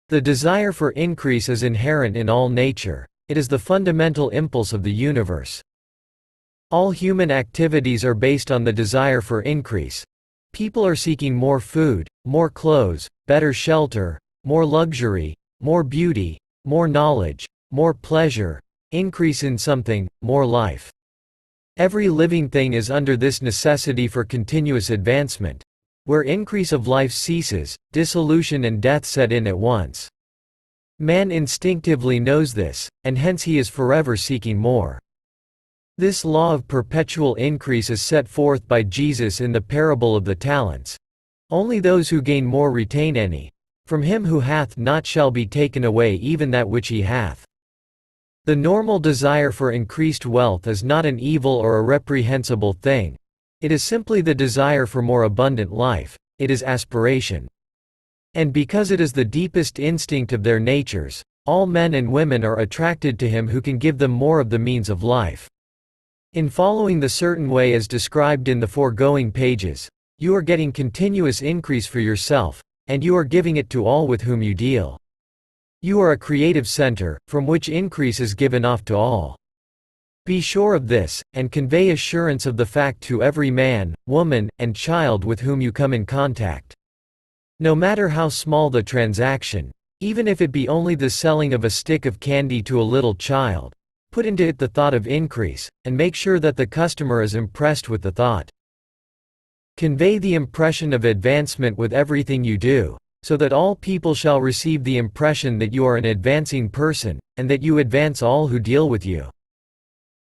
The desire for increase is inherent in all nature. It is the fundamental impulse of the universe. All human activities are based on the desire for increase. People are seeking more food, more clothes, better shelter, more luxury, more beauty, more knowledge, more pleasure, increase in something, more life. Every living thing is under this necessity for continuous advancement. Where increase of life ceases, dissolution and death set in at once. Man instinctively knows this, and hence he is forever seeking more. This law of perpetual increase is set forth by Jesus in the parable of the talents. Only those who gain more retain any. From him who hath not shall be taken away even that which he hath. The normal desire for increased wealth is not an evil or a reprehensible thing. It is simply the desire for more abundant life. It is aspiration. And because it is the deepest instinct of their natures, all men and women are attracted to him who can give them more of the means of life. In following the certain way as described in the foregoing pages, you are getting continuous increase for yourself, and you are giving it to all with whom you deal. You are a creative center, from which increase is given off to all. Be sure of this, and convey assurance of the fact to every man, woman, and child with whom you come in contact. No matter how small the transaction, even if it be only the selling of a stick of candy to a little child, put into it the thought of increase, and make sure that the customer is impressed with the thought. Convey the impression of advancement with everything you do, so that all people shall receive the impression that you are an advancing person, and that you advance all who deal with you.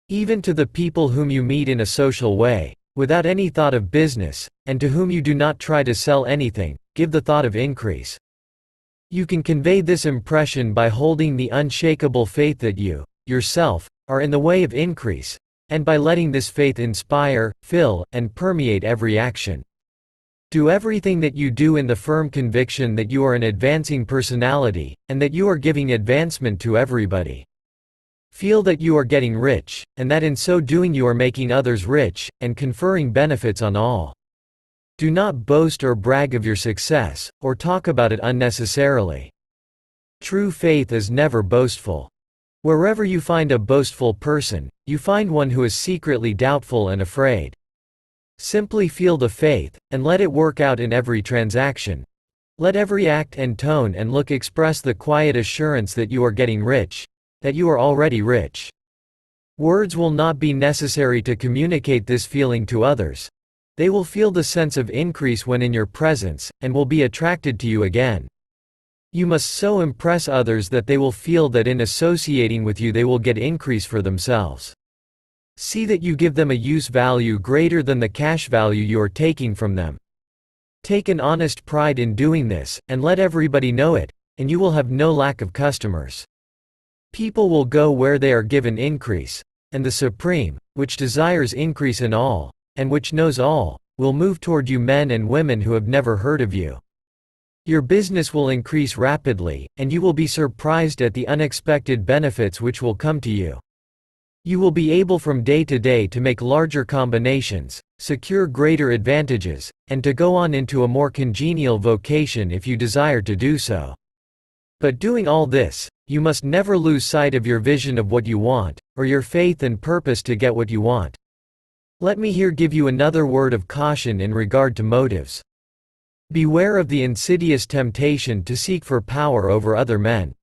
Even to the people whom you meet in a social way, without any thought of business, and to whom you do not try to sell anything, give the thought of increase. You can convey this impression by holding the unshakable faith that you, yourself, are in the way of increase, and by letting this faith inspire, fill, and permeate every action. Do everything that you do in the firm conviction that you are an advancing personality, and that you are giving advancement to everybody. Feel that you are getting rich, and that in so doing you are making others rich, and conferring benefits on all. Do not boast or brag of your success, or talk about it unnecessarily. True faith is never boastful. Wherever you find a boastful person, you find one who is secretly doubtful and afraid. Simply feel the faith, and let it work out in every transaction. Let every act and tone and look express the quiet assurance that you are getting rich, that you are already rich. Words will not be necessary to communicate this feeling to others. They will feel the sense of increase when in your presence, and will be attracted to you again. You must so impress others that they will feel that in associating with you they will get increase for themselves. See that you give them a use value greater than the cash value you are taking from them. Take an honest pride in doing this, and let everybody know it, and you will have no lack of customers. People will go where they are given increase, and the Supreme, which desires increase in all, and which knows all, will move toward you men and women who have never heard of you. Your business will increase rapidly, and you will be surprised at the unexpected benefits which will come to you. You will be able from day to day to make larger combinations, secure greater advantages, and to go on into a more congenial vocation if you desire to do so. But doing all this, you must never lose sight of your vision of what you want, or your faith and purpose to get what you want. Let me here give you another word of caution in regard to motives. Beware of the insidious temptation to seek for power over other men.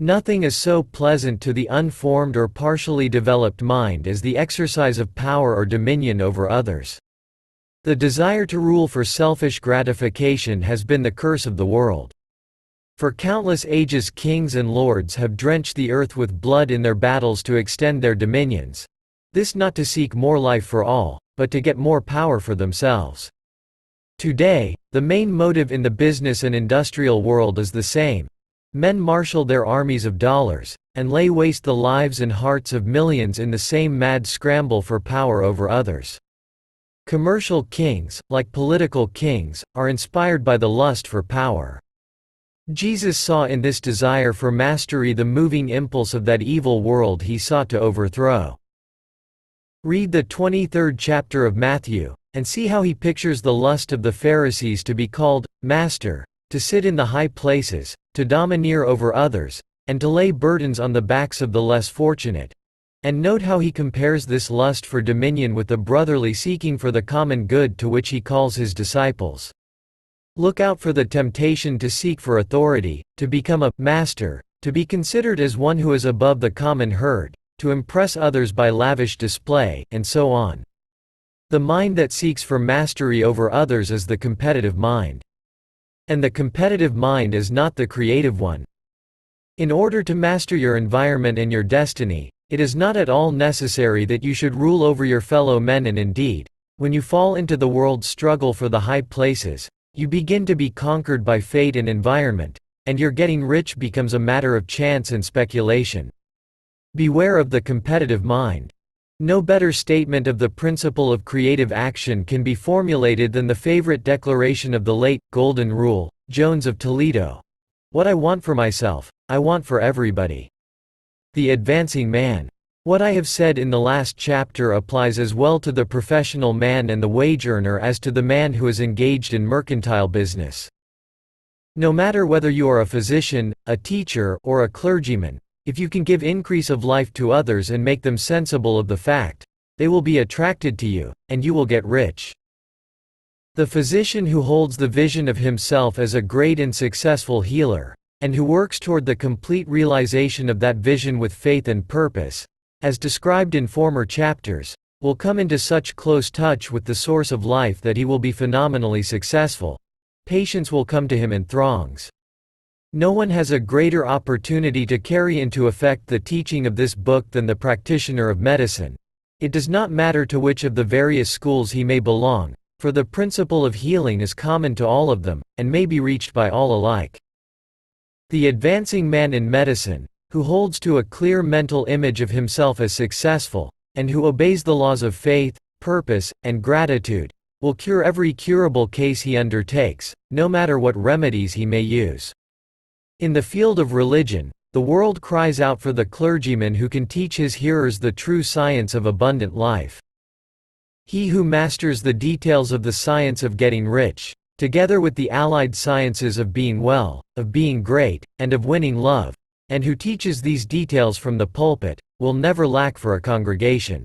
Nothing is so pleasant to the unformed or partially developed mind as the exercise of power or dominion over others. The desire to rule for selfish gratification has been the curse of the world. For countless ages kings and lords have drenched the earth with blood in their battles to extend their dominions. This not to seek more life for all, but to get more power for themselves. Today, the main motive in the business and industrial world is the same. Men marshal their armies of dollars, and lay waste the lives and hearts of millions in the same mad scramble for power over others. Commercial kings, like political kings, are inspired by the lust for power. Jesus saw in this desire for mastery the moving impulse of that evil world he sought to overthrow. Read the 23rd chapter of Matthew, and see how he pictures the lust of the Pharisees to be called Master, to sit in the high places, to domineer over others, and to lay burdens on the backs of the less fortunate. And note how he compares this lust for dominion with the brotherly seeking for the common good to which he calls his disciples. Look out for the temptation to seek for authority, to become a master, to be considered as one who is above the common herd, to impress others by lavish display, and so on. The mind that seeks for mastery over others is the competitive mind. And the competitive mind is not the creative one. In order to master your environment and your destiny, it is not at all necessary that you should rule over your fellow men, and indeed, when you fall into the world's struggle for the high places, you begin to be conquered by fate and environment, and your getting rich becomes a matter of chance and speculation. Beware of the competitive mind. No better statement of the principle of creative action can be formulated than the favorite declaration of the late, Golden Rule, Jones of Toledo. What I want for myself, I want for everybody. The advancing man. What I have said in the last chapter applies as well to the professional man and the wage earner as to the man who is engaged in mercantile business. No matter whether you are a physician, a teacher, or a clergyman, if you can give increase of life to others and make them sensible of the fact, they will be attracted to you, and you will get rich. The physician who holds the vision of himself as a great and successful healer, and who works toward the complete realization of that vision with faith and purpose, as described in former chapters, will come into such close touch with the source of life that he will be phenomenally successful. Patients will come to him in throngs. No one has a greater opportunity to carry into effect the teaching of this book than the practitioner of medicine. It does not matter to which of the various schools he may belong, for the principle of healing is common to all of them, and may be reached by all alike. The advancing man in medicine, who holds to a clear mental image of himself as successful, and who obeys the laws of faith, purpose, and gratitude, will cure every curable case he undertakes, no matter what remedies he may use. In the field of religion, the world cries out for the clergyman who can teach his hearers the true science of abundant life. He who masters the details of the science of getting rich, together with the allied sciences of being well, of being great, and of winning love, and who teaches these details from the pulpit, will never lack for a congregation.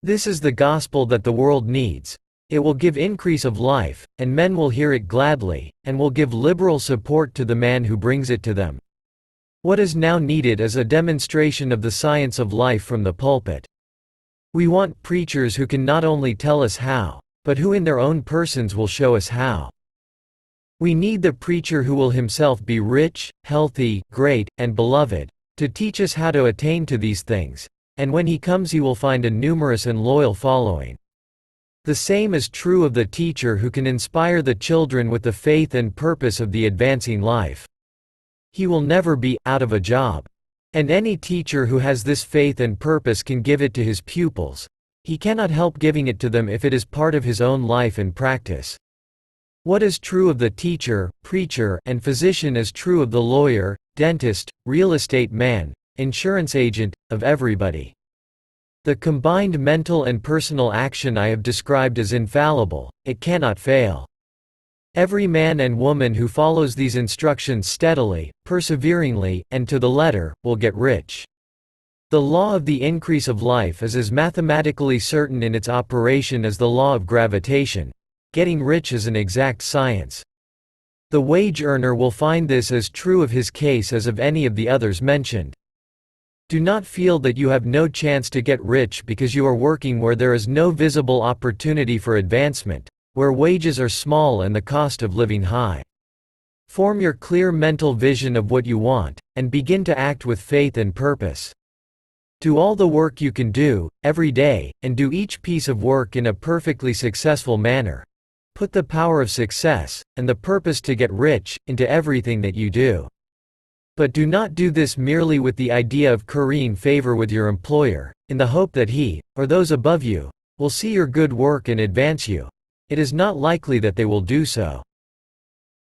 This is the gospel that the world needs. It will give increase of life, and men will hear it gladly, and will give liberal support to the man who brings it to them. What is now needed is a demonstration of the science of life from the pulpit. We want preachers who can not only tell us how, but who in their own persons will show us how. We need the preacher who will himself be rich, healthy, great, and beloved, to teach us how to attain to these things, and when he comes he will find a numerous and loyal following. The same is true of the teacher who can inspire the children with the faith and purpose of the advancing life. He will never be out of a job. And any teacher who has this faith and purpose can give it to his pupils. He cannot help giving it to them if it is part of his own life and practice. What is true of the teacher, preacher, and physician is true of the lawyer, dentist, real estate man, insurance agent, of everybody. The combined mental and personal action I have described is infallible, it cannot fail. Every man and woman who follows these instructions steadily, perseveringly, and to the letter, will get rich. The law of the increase of life is as mathematically certain in its operation as the law of gravitation. Getting rich is an exact science. The wage earner will find this as true of his case as of any of the others mentioned. Do not feel that you have no chance to get rich because you are working where there is no visible opportunity for advancement, where wages are small and the cost of living high. Form your clear mental vision of what you want, and begin to act with faith and purpose. Do all the work you can do, every day, and do each piece of work in a perfectly successful manner. Put the power of success, and the purpose to get rich, into everything that you do. But do not do this merely with the idea of currying favor with your employer, in the hope that he, or those above you, will see your good work and advance you. It is not likely that they will do so.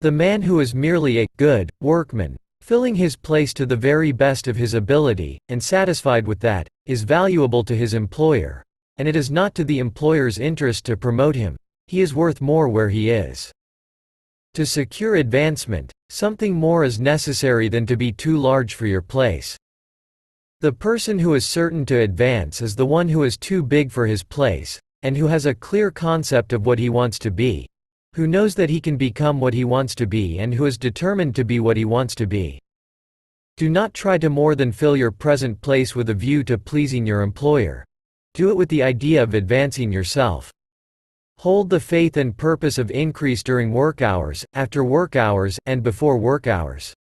The man who is merely a good workman, filling his place to the very best of his ability, and satisfied with that, is valuable to his employer, and it is not to the employer's interest to promote him. He is worth more where he is. To secure advancement, something more is necessary than to be too large for your place. The person who is certain to advance is the one who is too big for his place, and who has a clear concept of what he wants to be, who knows that he can become what he wants to be and who is determined to be what he wants to be. Do not try to more than fill your present place with a view to pleasing your employer. Do it with the idea of advancing yourself. Hold the faith and purpose of increase during work hours, after work hours, and before work hours.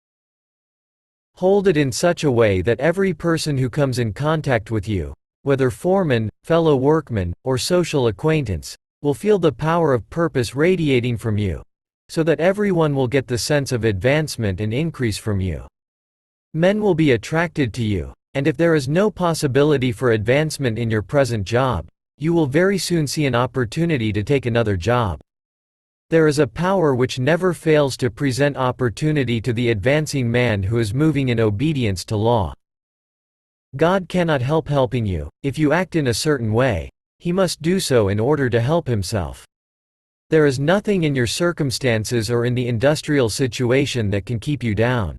Hold it in such a way that every person who comes in contact with you, whether foreman, fellow workman, or social acquaintance, will feel the power of purpose radiating from you, so that everyone will get the sense of advancement and increase from you. Men will be attracted to you, and if there is no possibility for advancement in your present job, you will very soon see an opportunity to take another job. There is a power which never fails to present opportunity to the advancing man who is moving in obedience to law. God cannot help helping you. If you act in a certain way, he must do so in order to help himself. There is nothing in your circumstances or in the industrial situation that can keep you down.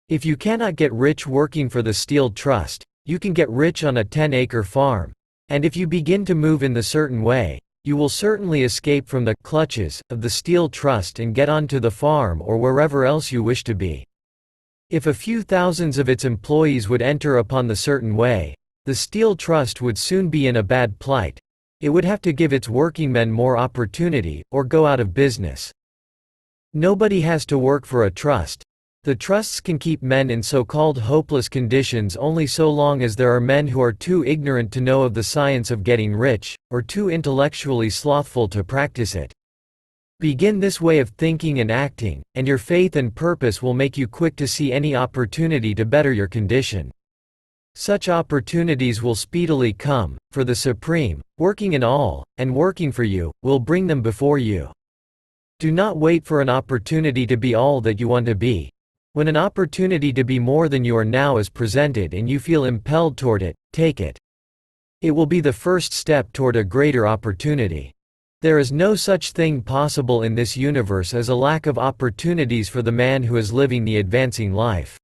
If you cannot get rich working for the Steel Trust, you can get rich on a 10-acre farm. And if you begin to move in the certain way, you will certainly escape from the clutches of the Steel Trust and get onto the farm or wherever else you wish to be. If a few thousands of its employees would enter upon the certain way, the Steel Trust would soon be in a bad plight. It would have to give its workingmen more opportunity, or go out of business. Nobody has to work for a trust. The trusts can keep men in so-called hopeless conditions only so long as there are men who are too ignorant to know of the science of getting rich, or too intellectually slothful to practice it. Begin this way of thinking and acting, and your faith and purpose will make you quick to see any opportunity to better your condition. Such opportunities will speedily come, for the Supreme, working in all, and working for you, will bring them before you. Do not wait for an opportunity to be all that you want to be. When an opportunity to be more than you are now is presented and you feel impelled toward it, take it. It will be the first step toward a greater opportunity. There is no such thing possible in this universe as a lack of opportunities for the man who is living the advancing life.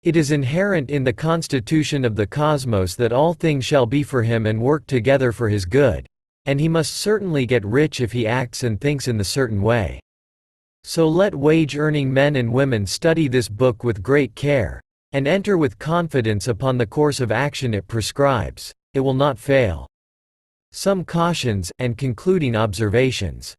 It is inherent in the constitution of the cosmos that all things shall be for him and work together for his good, and he must certainly get rich if he acts and thinks in the certain way. So let wage-earning men and women study this book with great care, and enter with confidence upon the course of action it prescribes. It will not fail. Some cautions, and concluding observations.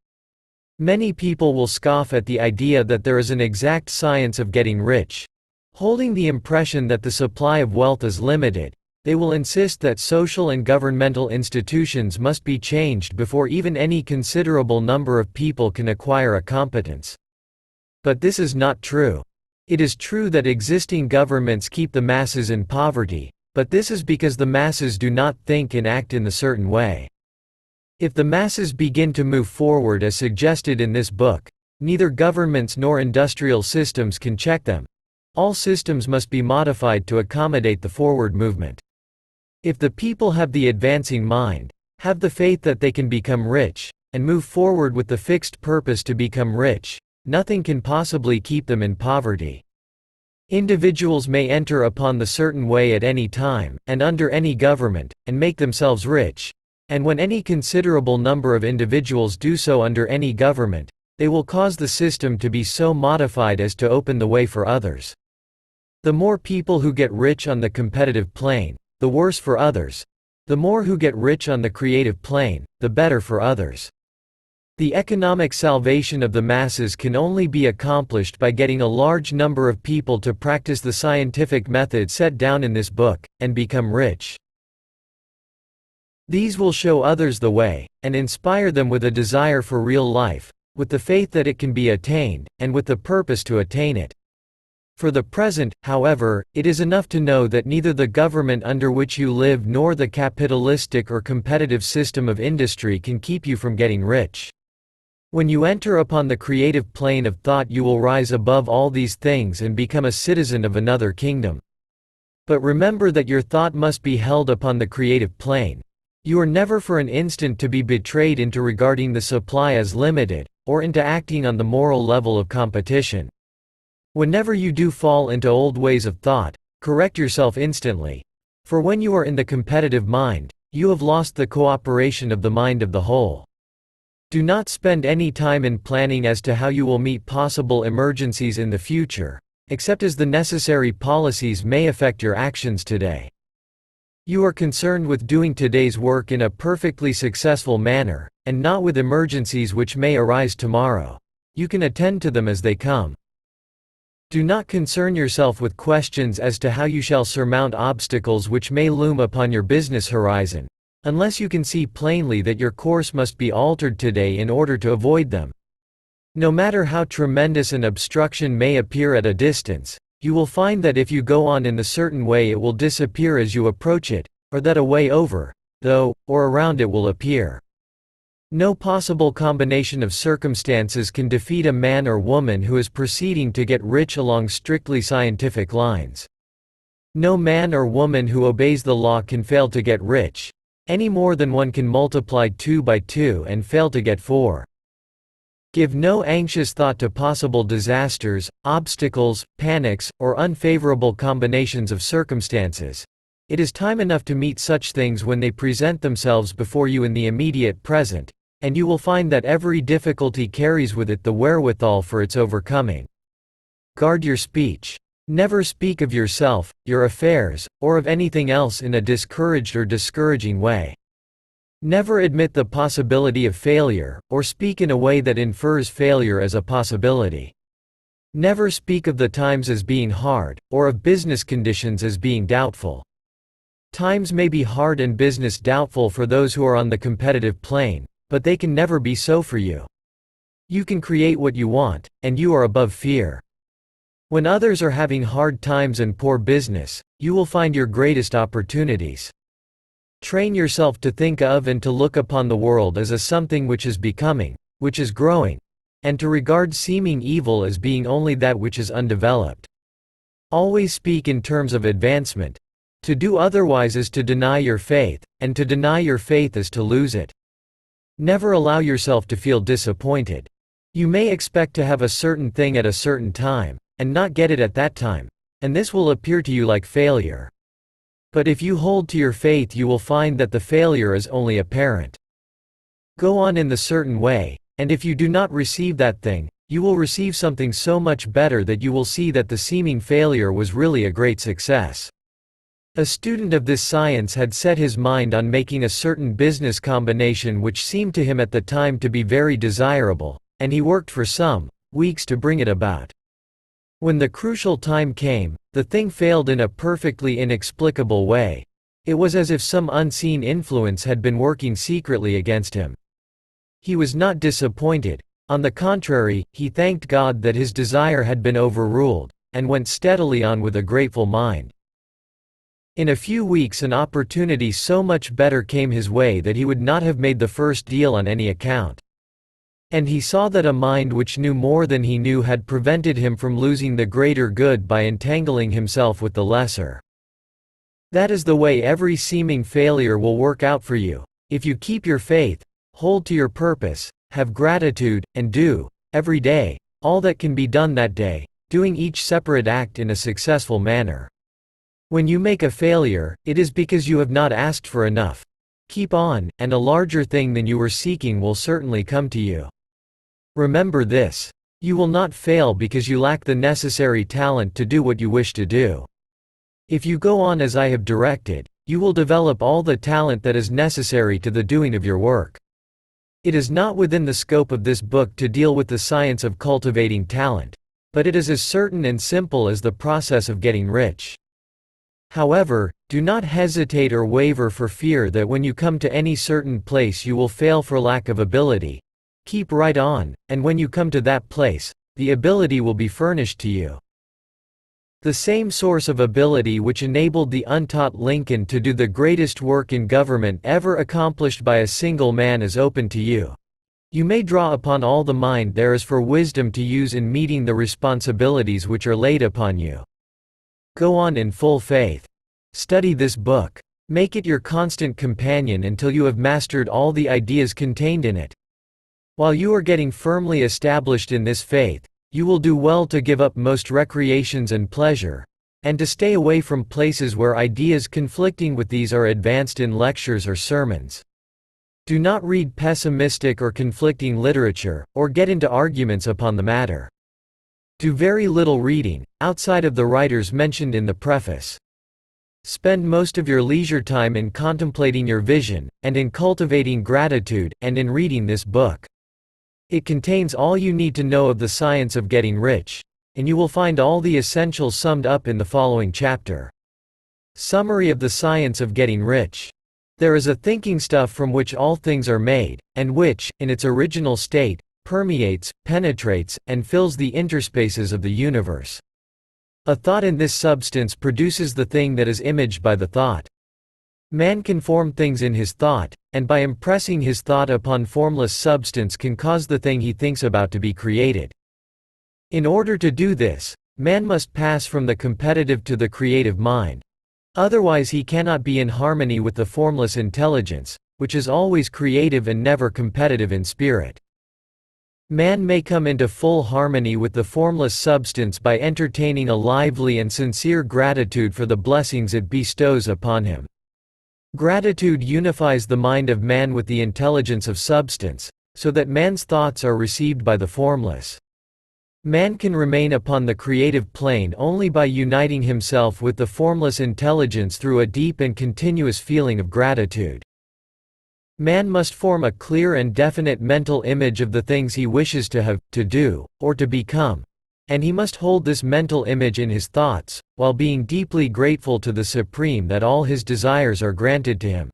Many people will scoff at the idea that there is an exact science of getting rich. Holding the impression that the supply of wealth is limited, they will insist that social and governmental institutions must be changed before even any considerable number of people can acquire a competence. But this is not true. It is true that existing governments keep the masses in poverty, but this is because the masses do not think and act in the certain way. If the masses begin to move forward as suggested in this book, neither governments nor industrial systems can check them. All systems must be modified to accommodate the forward movement. If the people have the advancing mind, have the faith that they can become rich, and move forward with the fixed purpose to become rich, nothing can possibly keep them in poverty. Individuals may enter upon the certain way at any time, and under any government, and make themselves rich, and when any considerable number of individuals do so under any government, they will cause the system to be so modified as to open the way for others. The more people who get rich on the competitive plane, the worse for others. The more who get rich on the creative plane, the better for others. The economic salvation of the masses can only be accomplished by getting a large number of people to practice the scientific method set down in this book, and become rich. These will show others the way, and inspire them with a desire for real life, with the faith that it can be attained, and with the purpose to attain it. For the present, however, it is enough to know that neither the government under which you live nor the capitalistic or competitive system of industry can keep you from getting rich. When you enter upon the creative plane of thought, you will rise above all these things and become a citizen of another kingdom. But remember that your thought must be held upon the creative plane. You are never for an instant to be betrayed into regarding the supply as limited, or into acting on the moral level of competition. Whenever you do fall into old ways of thought, correct yourself instantly. For when you are in the competitive mind, you have lost the cooperation of the mind of the whole. Do not spend any time in planning as to how you will meet possible emergencies in the future, except as the necessary policies may affect your actions today. You are concerned with doing today's work in a perfectly successful manner, and not with emergencies which may arise tomorrow. You can attend to them as they come. Do not concern yourself with questions as to how you shall surmount obstacles which may loom upon your business horizon, unless you can see plainly that your course must be altered today in order to avoid them. No matter how tremendous an obstruction may appear at a distance, you will find that if you go on in the certain way it will disappear as you approach it, or that a way over, though, or around it will appear. No possible combination of circumstances can defeat a man or woman who is proceeding to get rich along strictly scientific lines. No man or woman who obeys the law can fail to get rich, any more than one can multiply 2 by 2 and fail to get 4. Give no anxious thought to possible disasters, obstacles, panics, or unfavorable combinations of circumstances. It is time enough to meet such things when they present themselves before you in the immediate present, and you will find that every difficulty carries with it the wherewithal for its overcoming. Guard your speech. Never speak of yourself, your affairs, or of anything else in a discouraged or discouraging way. Never admit the possibility of failure, or speak in a way that infers failure as a possibility. Never speak of the times as being hard, or of business conditions as being doubtful. Times may be hard and business doubtful for those who are on the competitive plane, but they can never be so for you. You can create what you want, and you are above fear. When others are having hard times and poor business, you will find your greatest opportunities. Train yourself to think of and to look upon the world as a something which is becoming, which is growing, and to regard seeming evil as being only that which is undeveloped. Always speak in terms of advancement. To do otherwise is to deny your faith, and to deny your faith is to lose it. Never allow yourself to feel disappointed. You may expect to have a certain thing at a certain time, and not get it at that time, and this will appear to you like failure. But if you hold to your faith, you will find that the failure is only apparent. Go on in the certain way, and if you do not receive that thing, you will receive something so much better that you will see that the seeming failure was really a great success. A student of this science had set his mind on making a certain business combination which seemed to him at the time to be very desirable, and he worked for some weeks to bring it about. When the crucial time came, the thing failed in a perfectly inexplicable way. It was as if some unseen influence had been working secretly against him. He was not disappointed. On the contrary, he thanked God that his desire had been overruled, and went steadily on with a grateful mind. In a few weeks an opportunity so much better came his way that he would not have made the first deal on any account. And he saw that a mind which knew more than he knew had prevented him from losing the greater good by entangling himself with the lesser. That is the way every seeming failure will work out for you, if you keep your faith, hold to your purpose, have gratitude, and do, every day, all that can be done that day, doing each separate act in a successful manner. When you make a failure, it is because you have not asked for enough. Keep on, and a larger thing than you were seeking will certainly come to you. Remember this. You will not fail because you lack the necessary talent to do what you wish to do. If you go on as I have directed, you will develop all the talent that is necessary to the doing of your work. It is not within the scope of this book to deal with the science of cultivating talent, but it is as certain and simple as the process of getting rich. However, do not hesitate or waver for fear that when you come to any certain place you will fail for lack of ability. Keep right on, and when you come to that place, the ability will be furnished to you. The same source of ability which enabled the untaught Lincoln to do the greatest work in government ever accomplished by a single man is open to you. You may draw upon all the mind there is for wisdom to use in meeting the responsibilities which are laid upon you. Go on in full faith. Study this book. Make it your constant companion until you have mastered all the ideas contained in it. While you are getting firmly established in this faith, you will do well to give up most recreations and pleasure, and to stay away from places where ideas conflicting with these are advanced in lectures or sermons. Do not read pessimistic or conflicting literature, or get into arguments upon the matter. Do very little reading, outside of the writers mentioned in the preface. Spend most of your leisure time in contemplating your vision, and in cultivating gratitude, and in reading this book. It contains all you need to know of the science of getting rich, and you will find all the essentials summed up in the following chapter. Summary of the science of getting rich. There is a thinking stuff from which all things are made, and which, in its original state, permeates, penetrates, and fills the interspaces of the universe. A thought in this substance produces the thing that is imaged by the thought. Man can form things in his thought, and by impressing his thought upon formless substance can cause the thing he thinks about to be created. In order to do this, man must pass from the competitive to the creative mind. Otherwise he cannot be in harmony with the formless intelligence, which is always creative and never competitive in spirit. Man may come into full harmony with the formless substance by entertaining a lively and sincere gratitude for the blessings it bestows upon him. Gratitude unifies the mind of man with the intelligence of substance, so that man's thoughts are received by the formless. Man can remain upon the creative plane only by uniting himself with the formless intelligence through a deep and continuous feeling of gratitude. Man must form a clear and definite mental image of the things he wishes to have, to do, or to become, and he must hold this mental image in his thoughts, while being deeply grateful to the Supreme that all his desires are granted to him.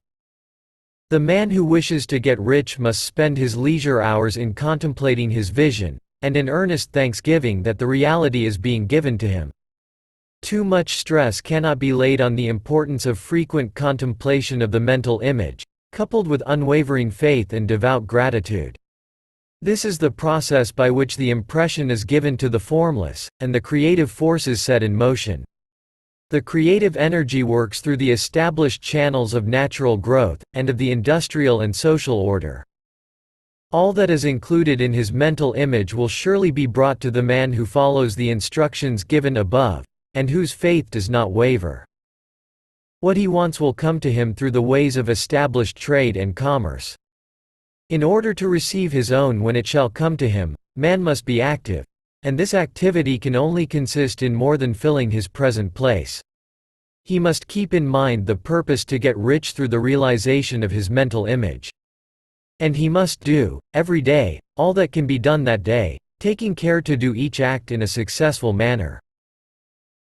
The man who wishes to get rich must spend his leisure hours in contemplating his vision, and in earnest thanksgiving that the reality is being given to him. Too much stress cannot be laid on the importance of frequent contemplation of the mental image, coupled with unwavering faith and devout gratitude. This is the process by which the impression is given to the formless, and the creative forces set in motion. The creative energy works through the established channels of natural growth, and of the industrial and social order. All that is included in his mental image will surely be brought to the man who follows the instructions given above, and whose faith does not waver. What he wants will come to him through the ways of established trade and commerce. In order to receive his own when it shall come to him, man must be active, and this activity can only consist in more than filling his present place. He must keep in mind the purpose to get rich through the realization of his mental image. And he must do, every day, all that can be done that day, taking care to do each act in a successful manner.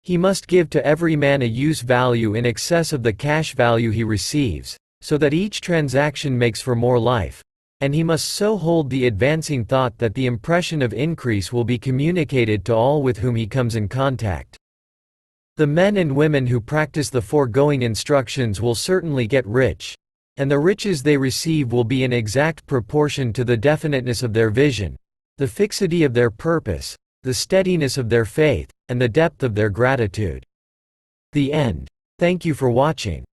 He must give to every man a use value in excess of the cash value he receives, so that each transaction makes for more life, and he must so hold the advancing thought that the impression of increase will be communicated to all with whom he comes in contact. The men and women who practice the foregoing instructions will certainly get rich, and the riches they receive will be in exact proportion to the definiteness of their vision, the fixity of their purpose, the steadiness of their faith, and the depth of their gratitude. The end. Thank you for watching.